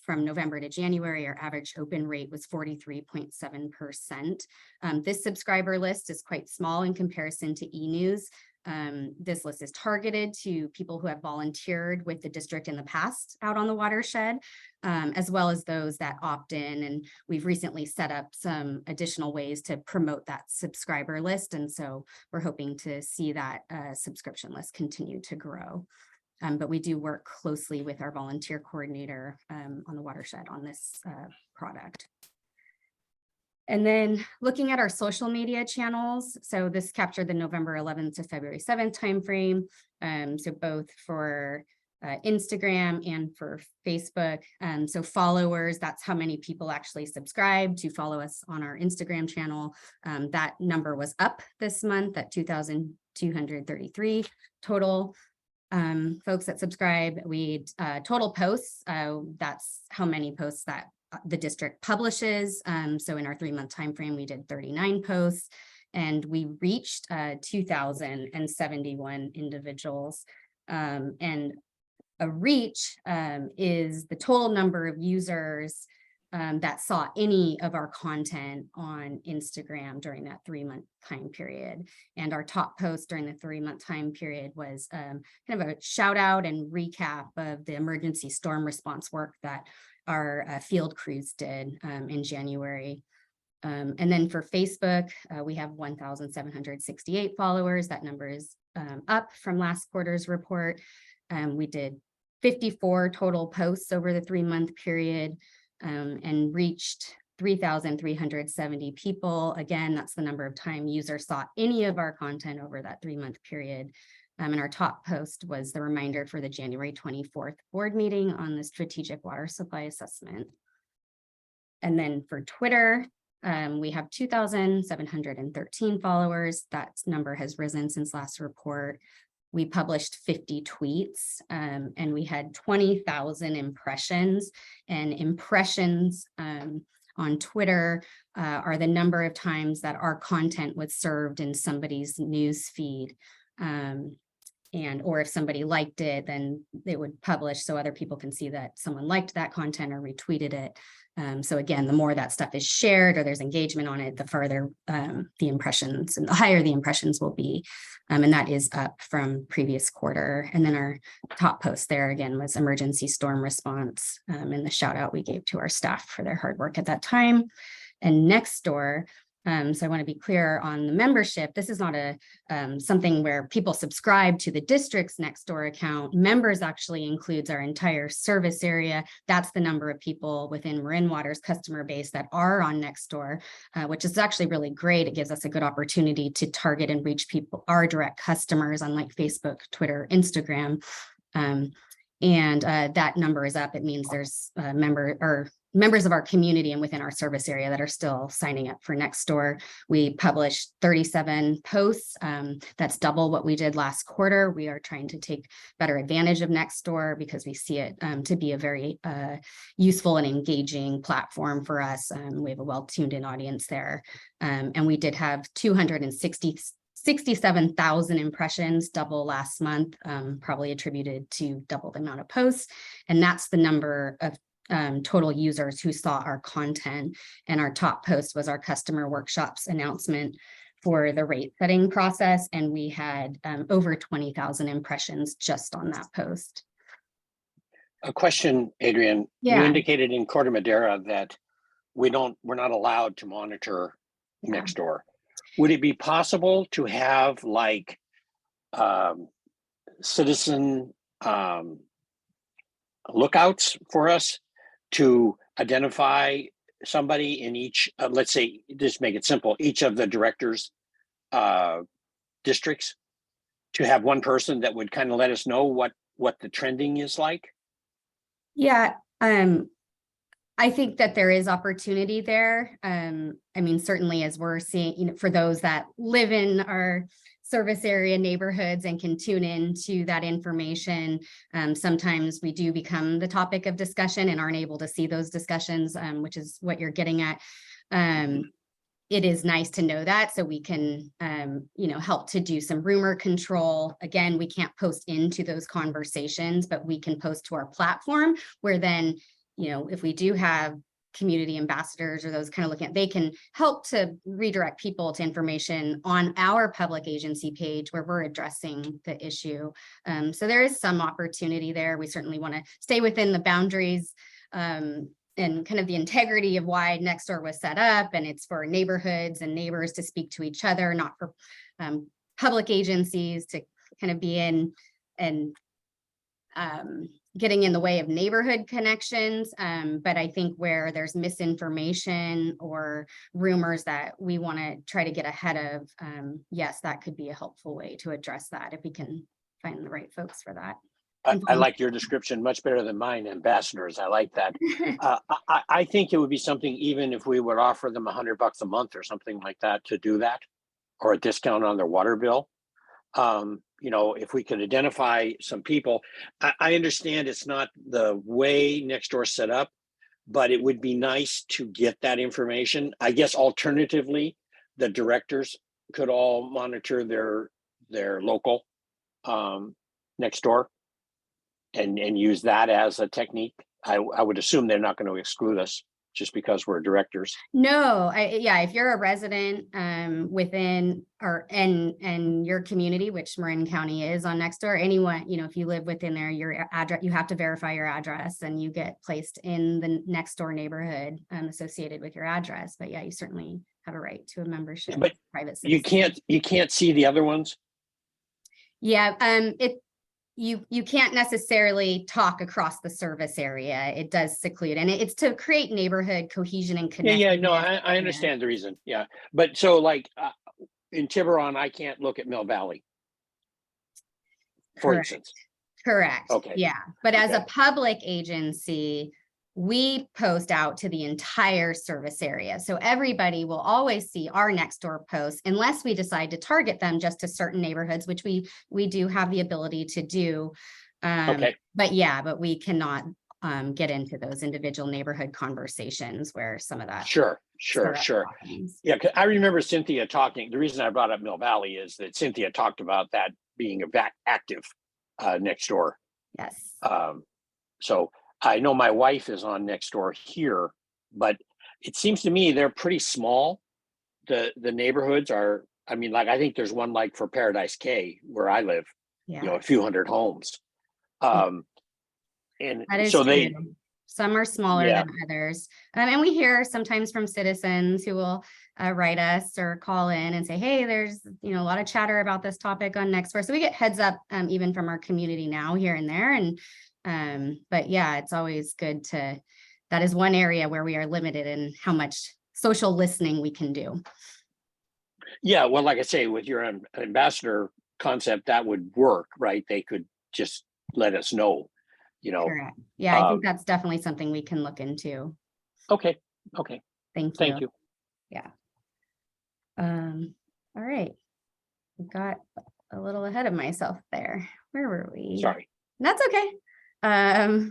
from November to January, our average open rate was 43.7%. This subscriber list is quite small in comparison to e-news. This list is targeted to people who have volunteered with the district in the past out on the watershed, as well as those that opt in. And we've recently set up some additional ways to promote that subscriber list. And so we're hoping to see that subscription list continue to grow. But we do work closely with our volunteer coordinator on the watershed on this product. And then looking at our social media channels, so this captured the November 11th to February 7th timeframe. So both for Instagram and for Facebook. So followers, that's how many people actually subscribe to follow us on our Instagram channel. That number was up this month at 2,233 total. Folks that subscribe. We total posts, that's how many posts that the district publishes. So in our 3-month time frame, we did 39 posts, and we reached 2,071 individuals. And a reach is the total number of users that saw any of our content on Instagram during that 3-month time period. And our top post during the 3-month time period was kind of a shout out and recap of the emergency storm response work that our field crews did in January. And then for Facebook, we have 1,768 followers. That number is up from last quarter's report. We did 54 total posts over the 3-month period and reached 3,370 people. Again, that's the number of time users saw any of our content over that 3-month period. And our top post was the reminder for the January 24th board meeting on the strategic water supply assessment. And then for Twitter, we have 2,713 followers. That number has risen since last report. We published 50 tweets and we had 20,000 impressions. And impressions on Twitter are the number of times that our content was served in somebody's news feed. Or if somebody liked it, then they would publish so other people can see that someone liked that content or retweeted it. So again, the more that stuff is shared or there's engagement on it, the further the impressions and the higher the impressions will be. And that is up from previous quarter. And then our top post there again was emergency storm response and the shout out we gave to our staff for their hard work at that time. And Nextdoor. So I want to be clear on the membership. This is not a something where people subscribe to the district's Nextdoor account. Members actually includes our entire service area. That's the number of people within Marin Water's customer base that are on Nextdoor, which is actually really great. It gives us a good opportunity to target and reach people, our direct customers, unlike Facebook, Twitter, Instagram. And that number is up. It means there's members of our community and within our service area that are still signing up for Nextdoor. We published 37 posts. That's double what we did last quarter. We are trying to take better advantage of Nextdoor because we see it to be a very useful and engaging platform for us. We have a well-tuned in audience there. And we did have 67,000 impressions, double last month, probably attributed to double the amount of posts. And that's the number of total users who saw our content. And our top post was our customer workshops announcement for the rate setting process. And we had over 20,000 impressions just on that post. A question, Adrian. Yeah. You indicated in Corte Madera that we're not allowed to monitor Nextdoor. Would it be possible to have like citizen lookouts for us to identify somebody in each, let's say, just make it simple, each of the directors' districts, to have one person that would kind of let us know what the trending is like? Yeah, I think that there is opportunity there. I mean, certainly as we're seeing, for those that live in our service area neighborhoods and can tune in to that information, sometimes we do become the topic of discussion and aren't able to see those discussions, which is what you're getting at. It is nice to know that so we can, help to do some rumor control. Again, we can't post into those conversations, but we can post to our platform where then, if we do have community ambassadors or those kind of looking at, they can help to redirect people to information on our public agency page where we're addressing the issue. So there is some opportunity there. We certainly want to stay within the boundaries and kind of the integrity of why Nextdoor was set up. And it's for neighborhoods and neighbors to speak to each other, not for public agencies to kind of be in and getting in the way of neighborhood connections. But I think where there's misinformation or rumors that we want to try to get ahead of, yes, that could be a helpful way to address that if we can find the right folks for that. I like your description much better than mine, ambassadors. I like that. I think it would be something, even if we would offer them $100 a month or something like that to do that, or a discount on their water bill. If we could identify some people. I understand it's not the way Nextdoor set up, but it would be nice to get that information. I guess alternatively, the directors could all monitor their local next door and use that as a technique. I would assume they're not going to exclude us just because we're directors. No, yeah, if you're a resident within or and your community, which Marin County is on Nextdoor, anyone, you know, if you live within there, your address, you have to verify your address and you get placed in the Nextdoor neighborhood associated with your address. But yeah, you certainly have a right to a membership. But private you can't see the other ones. Yeah, you can't necessarily talk across the service area. It does seclude, and it's to create neighborhood cohesion and connection. Yeah, no, I understand the reason. Yeah, but so like in Tiburon, I can't look at Mill Valley, for instance. Correct. Okay. Yeah, but as a Okay. public agency, we post out to the entire service area. So everybody will always see our Nextdoor posts unless we decide to target them just to certain neighborhoods, which we do have the ability to do. Okay. But yeah, but we cannot get into those individual neighborhood conversations where some of that. Sure. happens. Yeah, 'cause I remember Cynthia talking. The reason I brought up Mill Valley is that Cynthia talked about that being active next door. Yes. So I know my wife is on Nextdoor here, but it seems to me they're pretty small. The neighborhoods are, I mean, like I think there's one like for Paradise K where I live, Yeah. you know, a few hundred homes. And That is so true. they, Some are smaller Yeah. than others. And we hear sometimes from citizens who will write us or call in and say, hey, there's, you know, a lot of chatter about this topic on Nextdoor. So we get heads up even from our community now here and there. And but yeah, it's always good to, that is one area where we are limited in how much social listening we can do. yeah, well, like I say, with your ambassador concept, that would work, right? They could just let us know, you know. Correct. Yeah, I think that's definitely something we can look into. Okay. Thank you. Yeah. All right. We got a little ahead of myself there. Where were we? Sorry. That's okay. I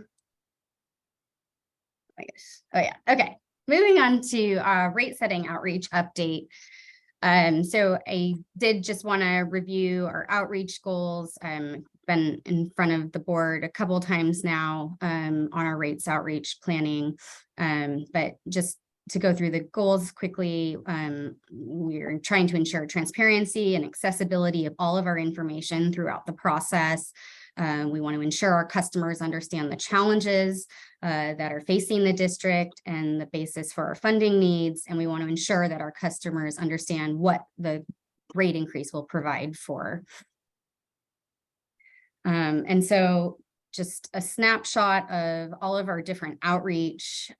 guess. Oh yeah. Okay. Moving on to rate setting outreach update. So I did just want to review our outreach goals. Been in front of the board a couple of times now on our rates outreach planning. But just to go through the goals quickly, we're trying to ensure transparency and accessibility of all of our information throughout the process. We want to ensure our customers understand the challenges that are facing the district and the basis for our funding needs. And we want to ensure that our customers understand what the rate increase will provide for. And so just a snapshot of all of our different outreach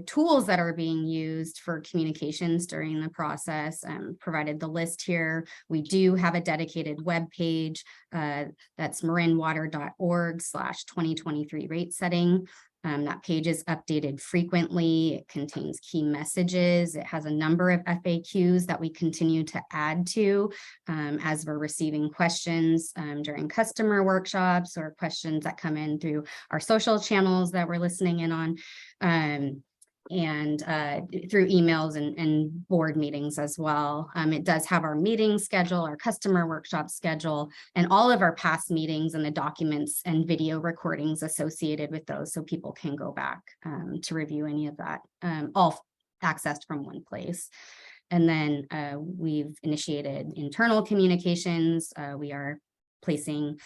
tools that are being used for communications during the process. Provided the list here. We do have a dedicated web page that's marinwater.org/2023 rate setting. That page is updated frequently. It contains key messages. It has a number of FAQs that we continue to add to as we're receiving questions during customer workshops or questions that come in through our social channels that we're listening in on. And through emails and board meetings as well. It does have our meeting schedule, our customer workshop schedule, and all of our past meetings and the documents and video recordings associated with those, so people can go back to review any of that, all accessed from one place. And then we've initiated internal communications. We are placing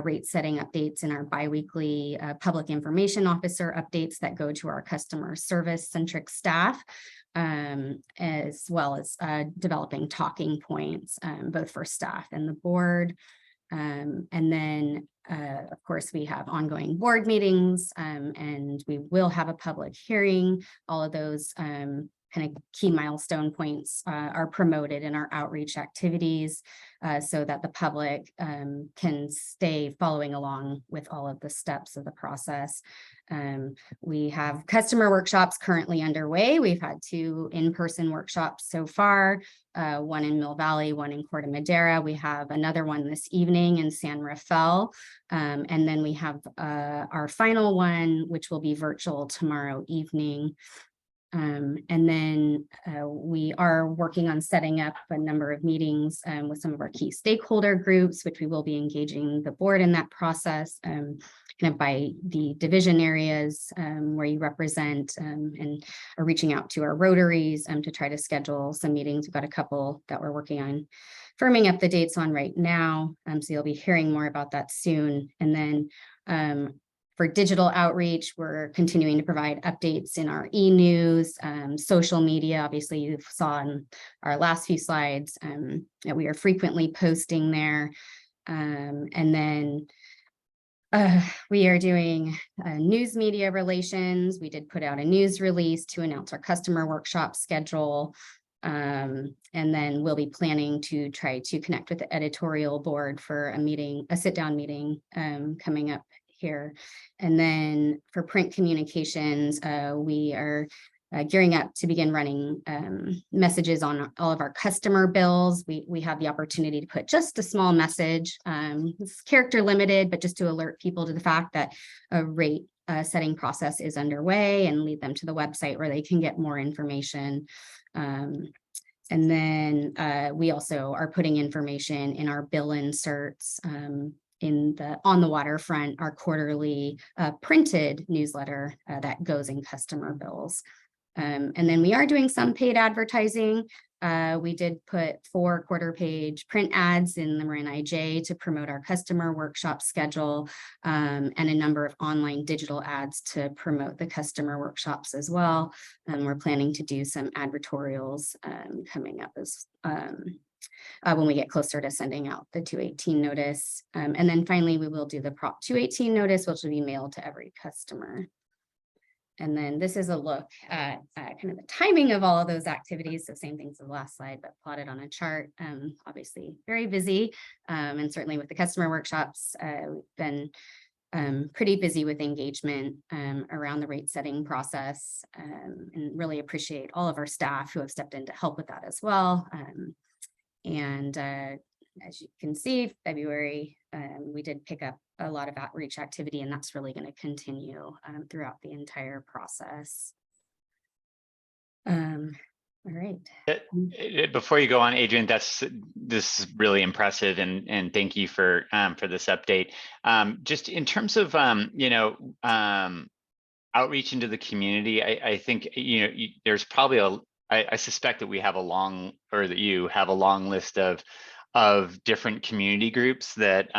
rate setting updates in our biweekly public information officer updates that go to our customer service centric staff, as well as developing talking points, both for staff and the board. And then, of course, we have ongoing board meetings and we will have a public hearing. All of those kind of key milestone points are promoted in our outreach activities so that the public can stay following along with all of the steps of the process. We have customer workshops currently underway. We've had 2 in-person workshops so far, one in Mill Valley, one in Corte Madera. We have another one this evening in San Rafael. And then we have our final one, which will be virtual tomorrow evening. And then we are working on setting up a number of meetings with some of our key stakeholder groups, which we will be engaging the board in that process, kind of by the division areas where you represent, and are reaching out to our rotaries to try to schedule some meetings. We've got a couple that we're working on firming up the dates on right now. So you'll be hearing more about that soon. And then for digital outreach, we're continuing to provide updates in our e-news, social media. Obviously, you saw in our last few slides that we are frequently posting there. And then we are doing news media relations. We did put out a news release to announce our customer workshop schedule. And then we'll be planning to try to connect with the editorial board for a meeting, a sit-down meeting coming up here. And then for print communications, we are gearing up to begin running messages on all of our customer bills. We have the opportunity to put just a small message. It's character limited, but just to alert people to the fact that a rate setting process is underway and lead them to the website where they can get more information. And then we also are putting information in our bill inserts on the waterfront, our quarterly printed newsletter that goes in customer bills. And then we are doing some paid advertising. We did put 4 quarter-page print ads in the Marin IJ to promote our customer workshop schedule, and a number of online digital ads to promote the customer workshops as well. And we're planning to do some advertorials coming up as when we get closer to sending out the 218 notice. And then finally, we will do the Prop 218 notice, which will be mailed to every customer. And then this is a look at kind of the timing of all of those activities. So same things as the last slide, but plotted on a chart. Obviously very busy, and certainly with the customer workshops, we've been pretty busy with engagement around the rate setting process, and really appreciate all of our staff who have stepped in to help with that as well. And as you can see, February, we did pick up a lot of outreach activity, and that's really going to continue throughout the entire process. All right. Before you go on, Adrian, this is really impressive, and thank you for this update. Just in terms of outreach into the community, I think there's probably I suspect that we have that you have a long list of different community groups that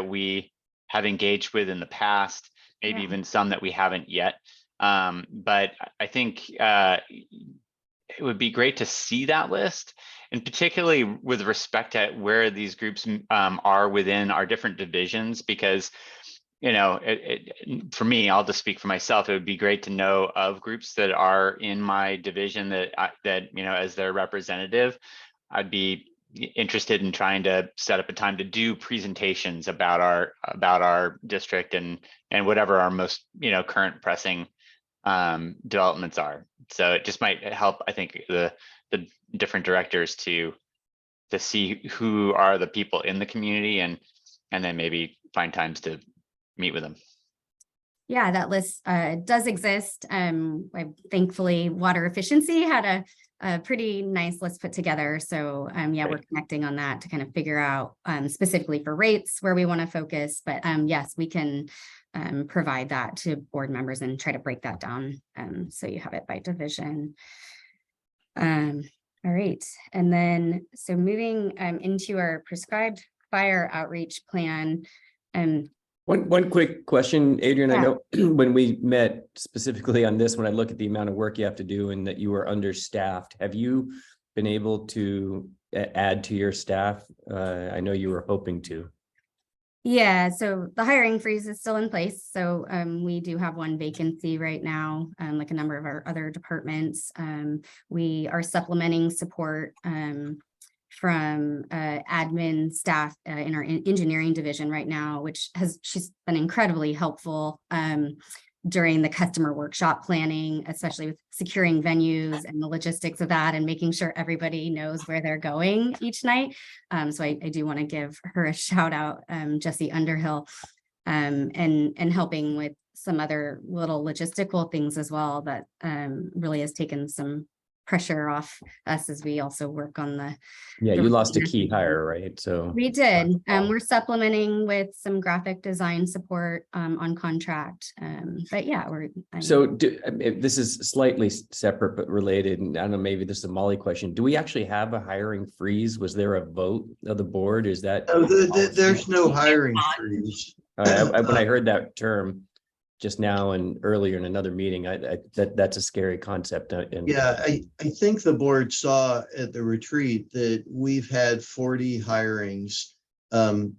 we have engaged with in the past, maybe even some that we haven't yet. But I think it would be great to see that list, and particularly with respect to where these groups are within our different divisions, because for me, I'll just speak for myself. It would be great to know of groups that are in my division that as their representative, I'd be interested in trying to set up a time to do presentations about our district and whatever our most current pressing developments are. So it just might help, I think, the different directors to see who are the people in the community, and then maybe find times to meet with them. Yeah, that list does exist. Thankfully, water efficiency had a pretty nice list put together. So yeah, we're connecting on that to kind of figure out specifically for rates where we want to focus. But yes, we can provide that to board members and try to break that down so you have it by division. All right, and then so moving into our prescribed fire outreach plan. One quick question, Adrian. I know when we met specifically on this, when I look at the amount of work you have to do and that you are understaffed, have you been able to add to your staff? I know you were hoping to. Yeah, so the hiring freeze is still in place. So we do have one vacancy right now, like a number of our other departments. We are supplementing support from admin staff in our engineering division right now, which she's been incredibly helpful during the customer workshop planning, especially with securing venues and the logistics of that and making sure everybody knows where they're going each night. So I do want to give her a shout out, Jessie Underhill, and helping with some other little logistical things as well that really has taken some pressure off us as we also work on the. Yeah, you lost a key hire, right? So We did. We're supplementing with some graphic design support on contract. But yeah, So this is slightly separate but related, and I don't know, maybe this is a Molly question. Do we actually have a hiring freeze? Was there a vote of the board? Is that? There's no hiring freeze. When I heard that term just now and earlier in another meeting, that's a scary concept. Yeah, I think the board saw at the retreat that we've had 40 hirings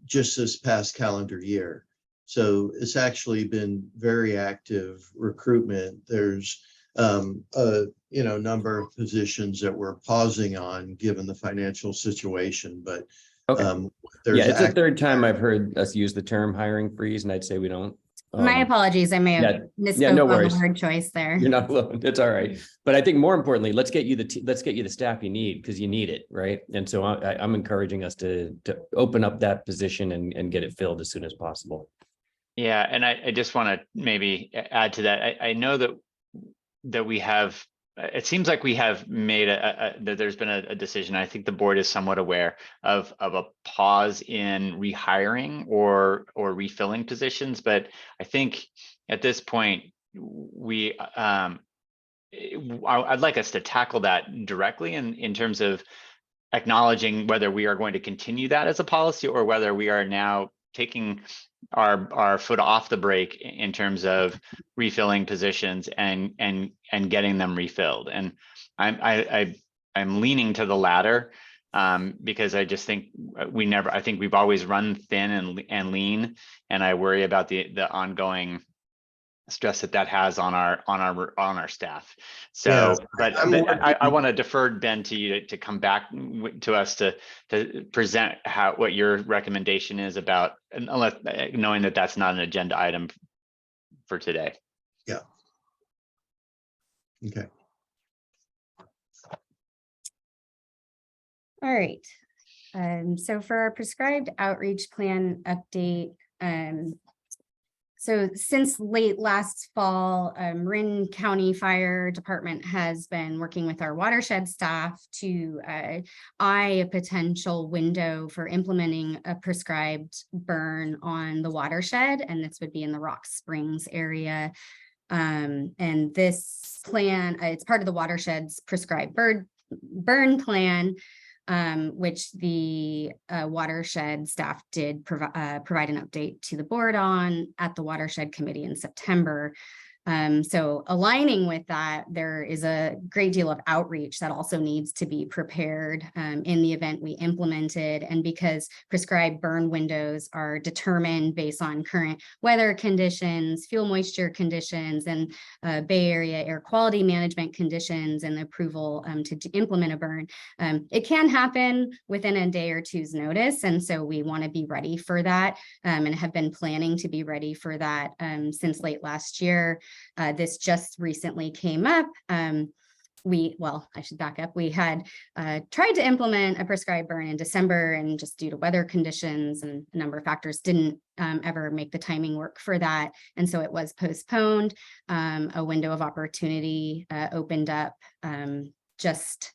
just this past calendar year. So it's actually been very active recruitment. There's a number of positions that we're pausing on given the financial situation, but okay. Yeah, it's the third time I've heard us use the term hiring freeze, and I'd say we don't. My apologies. I may have misspoke no on worries. the word choice there. You're not alone. It's all right. But I think more importantly, let's get you the staff you need, because you need it, right? And so I'm encouraging us to open up that position and get it filled as soon as possible. Yeah, and I just want to maybe add to that. I know that we have. It seems like we have made that there's been a decision. I think the board is somewhat aware of a pause in rehiring or refilling positions. But I think at this point, I'd like us to tackle that directly in terms of acknowledging whether we are going to continue that as a policy or whether we are now taking our foot off the brake in terms of refilling positions and getting them refilled. And I'm leaning to the latter because I just think I think we've always run thin and lean, and I worry about the ongoing stress that has on our staff. So, yeah, I want to defer, Ben, to you to come back to us to present what your recommendation is about, unless knowing that that's not an agenda item for today. Yeah. Okay. All right. So for our prescribed outreach plan update, so since late last fall, Marin County Fire Department has been working with our watershed staff to eye a potential window for implementing a prescribed burn on the watershed, and this would be in the Rock Springs area. And this plan, it's part of the watershed's prescribed burn plan, which the watershed staff did provide an update to the board on at the watershed committee in September. So aligning with that, there is a great deal of outreach that also needs to be prepared in the event we implement it. And because prescribed burn windows are determined based on current weather conditions, fuel moisture conditions, and Bay Area air quality management conditions and the approval to implement a burn, it can happen within a day or two's notice. And so we want to be ready for that and have been planning to be ready for that since late last year. This just recently came up. I should back up. We had tried to implement a prescribed burn in December, and just due to weather conditions and a number of factors didn't ever make the timing work for that. And so it was postponed. A window of opportunity opened up just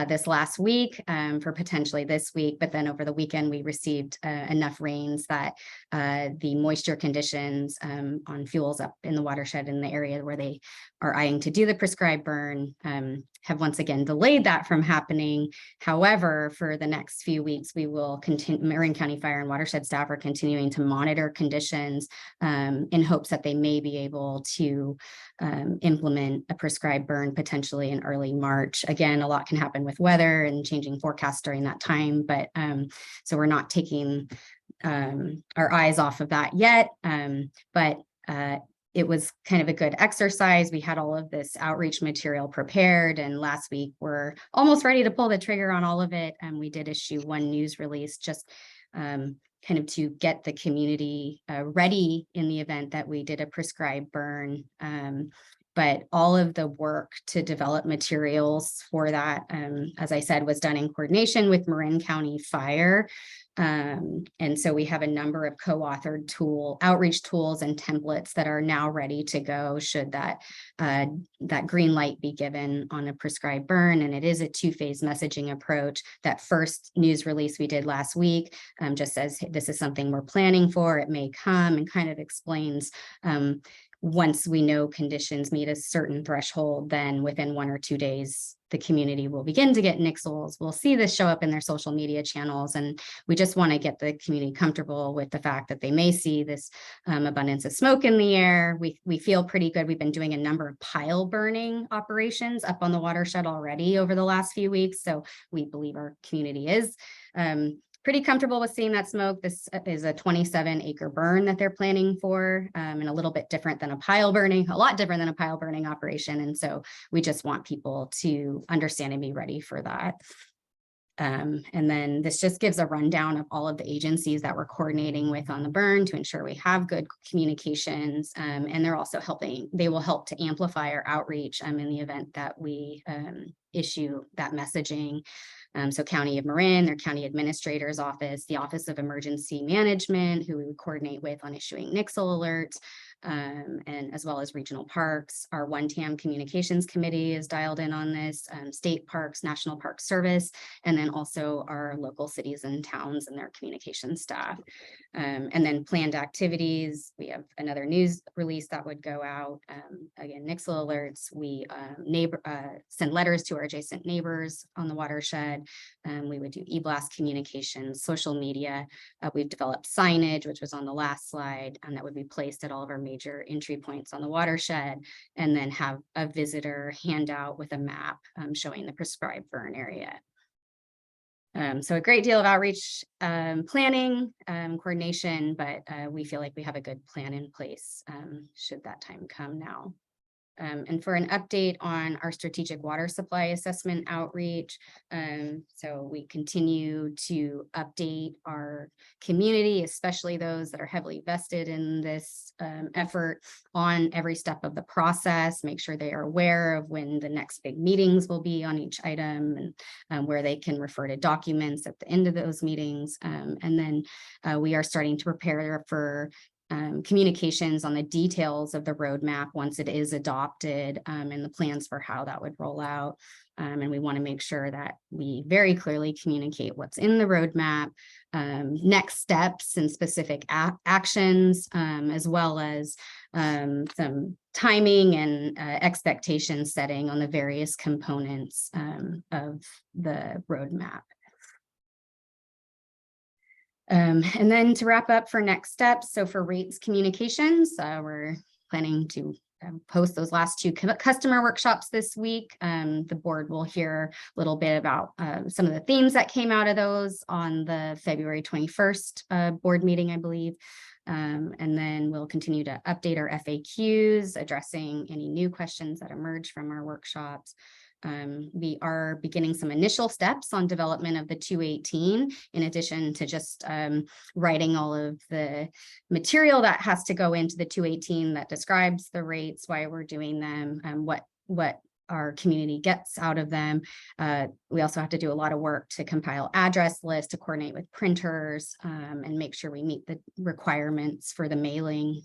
this last week for potentially this week, but then over the weekend we received enough rains that the moisture conditions on fuels up in the watershed in the area where they are eyeing to do the prescribed burn have once again delayed that from happening. However, for the next few weeks, we will continue, Marin County Fire and Watershed staff are continuing to monitor conditions in hopes that they may be able to implement a prescribed burn potentially in early March. Again, a lot can happen with weather and changing forecasts during that time, but so we're not taking our eyes off of that yet. But it was kind of a good exercise. We had all of this outreach material prepared, and last week we're almost ready to pull the trigger on all of it. And we did issue one news release just kind of to get the community ready in the event that we did a prescribed burn. But all of the work to develop materials for that, as I said, was done in coordination with Marin County Fire. And so we have a number of co-authored outreach tools and templates that are now ready to go should that green light be given on a prescribed burn. And it is a two-phase messaging approach. That first news release we did last week just says, hey, this is something we're planning for, it may come, and kind of explains once we know conditions meet a certain threshold, then within 1 or 2 days, the community will begin to get nixles. We'll see this show up in their social media channels. And we just want to get the community comfortable with the fact that they may see this abundance of smoke in the air. We feel pretty good. We've been doing a number of pile burning operations up on the watershed already over the last few weeks. So we believe our community is pretty comfortable with seeing that smoke. This is a 27-acre burn that they're planning for, and a little bit different than a pile burning, a lot different than a pile burning operation. And so we just want people to understand and be ready for that. And then this just gives a rundown of all of the agencies that we're coordinating with on the burn to ensure we have good communications. And they're also they will help to amplify our outreach in the event that we issue that messaging. So County of Marin, their county administrator's office, the Office of Emergency Management, who we would coordinate with on issuing nixle alerts, and as well as regional parks. Our one-TAM communications committee is dialed in on this, state parks, National Park Service, and then also our local cities and towns and their communications staff. And then planned activities, we have another news release that would go out. Again, nixle alerts, we send letters to our adjacent neighbors on the watershed. We would do e-blast communications, social media. We've developed signage, which was on the last slide, and that would be placed at all of our major entry points on the watershed, and then have a visitor handout with a map showing the prescribed burn area. So a great deal of outreach planning, coordination, but we feel like we have a good plan in place should that time come now. And for an update on our strategic water supply assessment outreach. So we continue to update our community, especially those that are heavily vested in this effort, on every step of the process, make sure they are aware of when the next big meetings will be on each item, and where they can refer to documents at the end of those meetings. And then we are starting to prepare for communications on the details of the roadmap once it is adopted, and the plans for how that would roll out. And we want to make sure that we very clearly communicate what's in the roadmap, next steps and specific actions, as well as some timing and expectation setting on the various components of the roadmap. And then to wrap up for next steps, so for rates communications, we're planning to post those last 2 customer workshops this week. The board will hear a little bit about some of the themes that came out of those on the February 21st board meeting, I believe. And then we'll continue to update our FAQs, addressing any new questions that emerge from our workshops. We are beginning some initial steps on development of the 218, in addition to just writing all of the material that has to go into the 218 that describes the rates, why we're doing them, and what our community gets out of them. We also have to do a lot of work to compile address lists, to coordinate with printers, and make sure we meet the requirements for the mailing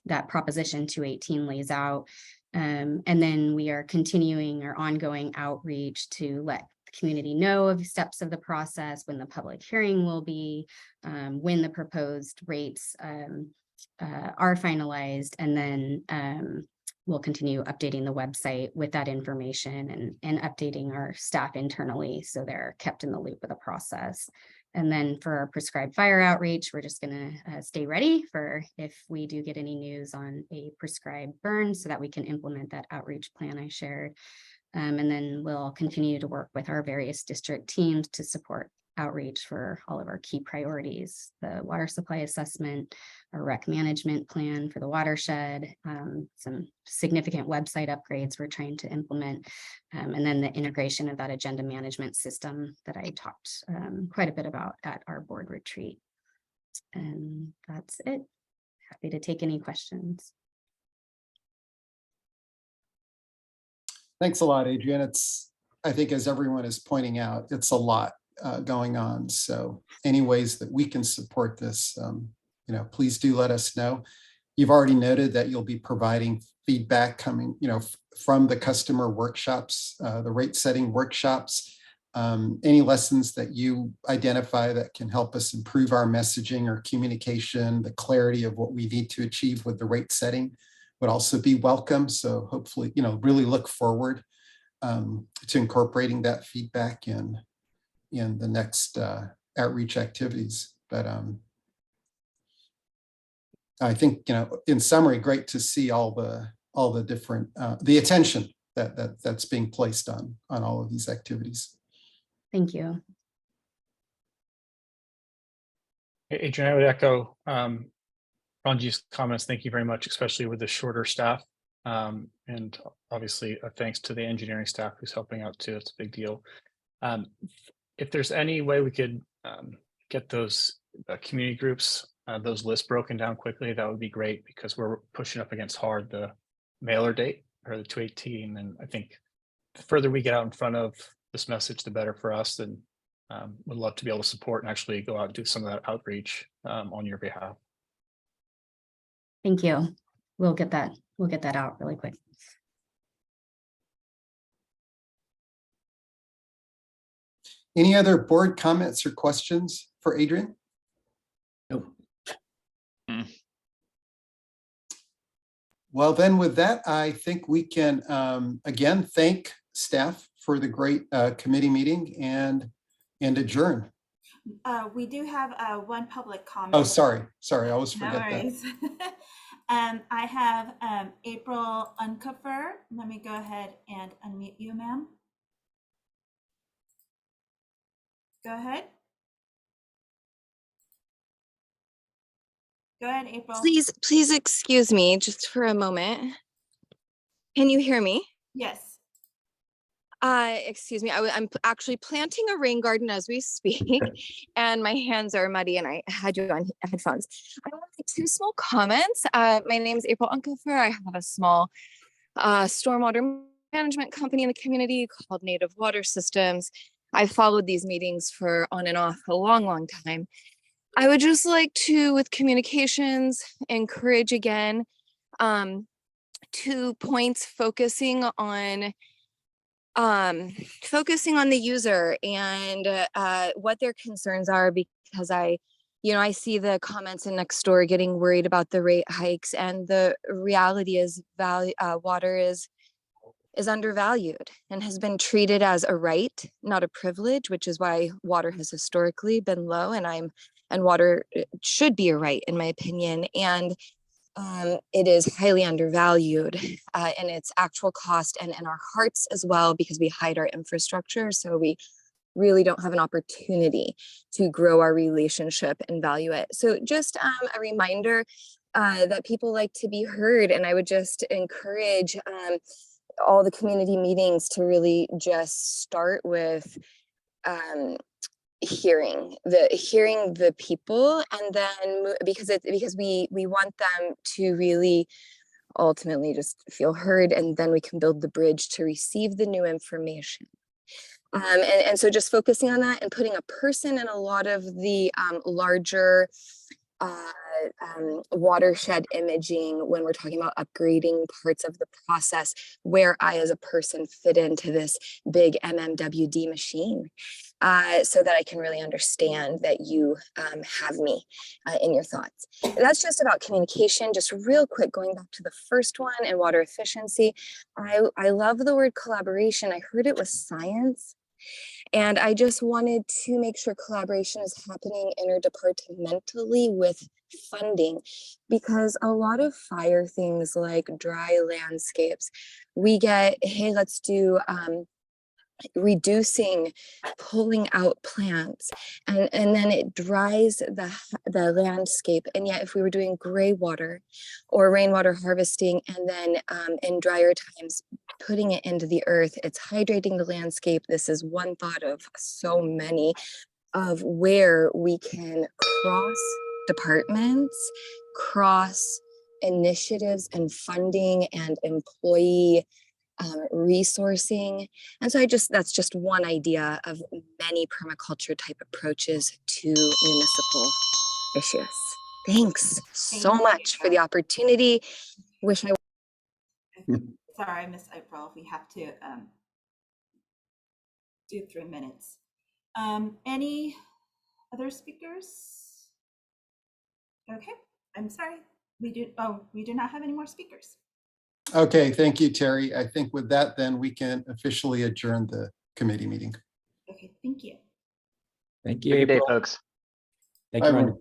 that Proposition 218 lays out. And then we are continuing our ongoing outreach to let the community know of steps of the process, when the public hearing will be, when the proposed rates are finalized, and then we'll continue updating the website with that information, and updating our staff internally so they're kept in the loop of the process. And then for our prescribed fire outreach, we're just going to stay ready for if we do get any news on a prescribed burn, so that we can implement that outreach plan I shared. And then we'll continue to work with our various district teams to support outreach for all of our key priorities, the water supply assessment, our rec management plan for the watershed, some significant website upgrades we're trying to implement, and then the integration of that agenda management system that I talked quite a bit about at our board retreat. And that's it. Happy to take any questions. Thanks a lot, Adrian. I think as everyone is pointing out, it's a lot going on. So any ways that we can support this, please do let us know. You've already noted that you'll be providing feedback coming, from the customer workshops, the rate setting workshops. Any lessons that you identify that can help us improve our messaging or communication, the clarity of what we need to achieve with the rate setting would also be welcome. So hopefully, really look forward to incorporating that feedback in the next outreach activities. But I think, in summary, great to see all the different the attention that's being placed on all of these activities. Thank you. Adrian, I would echo Ranji's comments. Thank you very much, especially with the shorter staff. And obviously thanks to the engineering staff who's helping out too. It's a big deal. If there's any way we could get those community groups, those lists broken down quickly, that would be great, because we're pushing up against hard the mailer date or the 218. And I think the further we get out in front of this message, the better for us. And would love to be able to support and actually go out and do some of that outreach on your behalf. Thank you. We'll get that out really quick. Any other board comments or questions for Adrian? Nope. Well, then with that, I think we can again thank staff for the great committee meeting and adjourn. We do have one public comment. Oh, sorry. I always No forget that. worries. I have April Unkofer. Let me go ahead and unmute you, ma'am. Go ahead. Go ahead, April. Please excuse me just for a moment. Can you hear me? Yes. Excuse me. I'm actually planting a rain garden as we speak, and my hands are muddy, and I had you on headphones. I want to make two small comments. My name is April Unkofer. I have a small stormwater management company in the community called Native Water Systems. I've followed these meetings for on and off a long time. I would just like to, with communications, encourage again 2 points focusing on the user and what their concerns are, because I see the comments in next door getting worried about the rate hikes, and the reality is water is undervalued and has been treated as a right, not a privilege, which is why water has historically been low, and water should be a right, in my opinion. And it is highly undervalued in its actual cost and in our hearts as well, because we hide our infrastructure. So we really don't have an opportunity to grow our relationship and value it. So just a reminder that people like to be heard. And I would just encourage all the community meetings to really just start with hearing the people, and then because we want them to really ultimately just feel heard, and then we can build the bridge to receive the new information. And so just focusing on that and putting a person in a lot of the larger watershed imaging when we're talking about upgrading parts of the process, where I as a person fit into this big MMWD machine, so that I can really understand that you have me in your thoughts. That's just about communication. Just real quick, going back to the first one and water efficiency, I love the word collaboration. I heard it was science. And I just wanted to make sure collaboration is happening interdepartmentally with funding, because a lot of fire things like dry landscapes, we get, hey, let's do reducing, pulling out plants, and then it dries the landscape. And yet if we were doing gray water or rainwater harvesting, and then in drier times putting it into the earth, it's hydrating the landscape. This is one thought of so many of where we can cross departments, cross initiatives and funding and employee resourcing. And so that's just one idea of many permaculture type approaches to municipal issues. Thanks so Thank you. much for the opportunity. Wish I Sorry, Miss April, we have to do 3 minutes. Any other speakers? Okay, I'm sorry. We do not have any more speakers. Okay, thank you, Terry. I think with that, then we can officially adjourn the committee meeting. Okay, thank you. Thank you, Good day, April. folks. Thank Bye, you, everyone. Rhonda.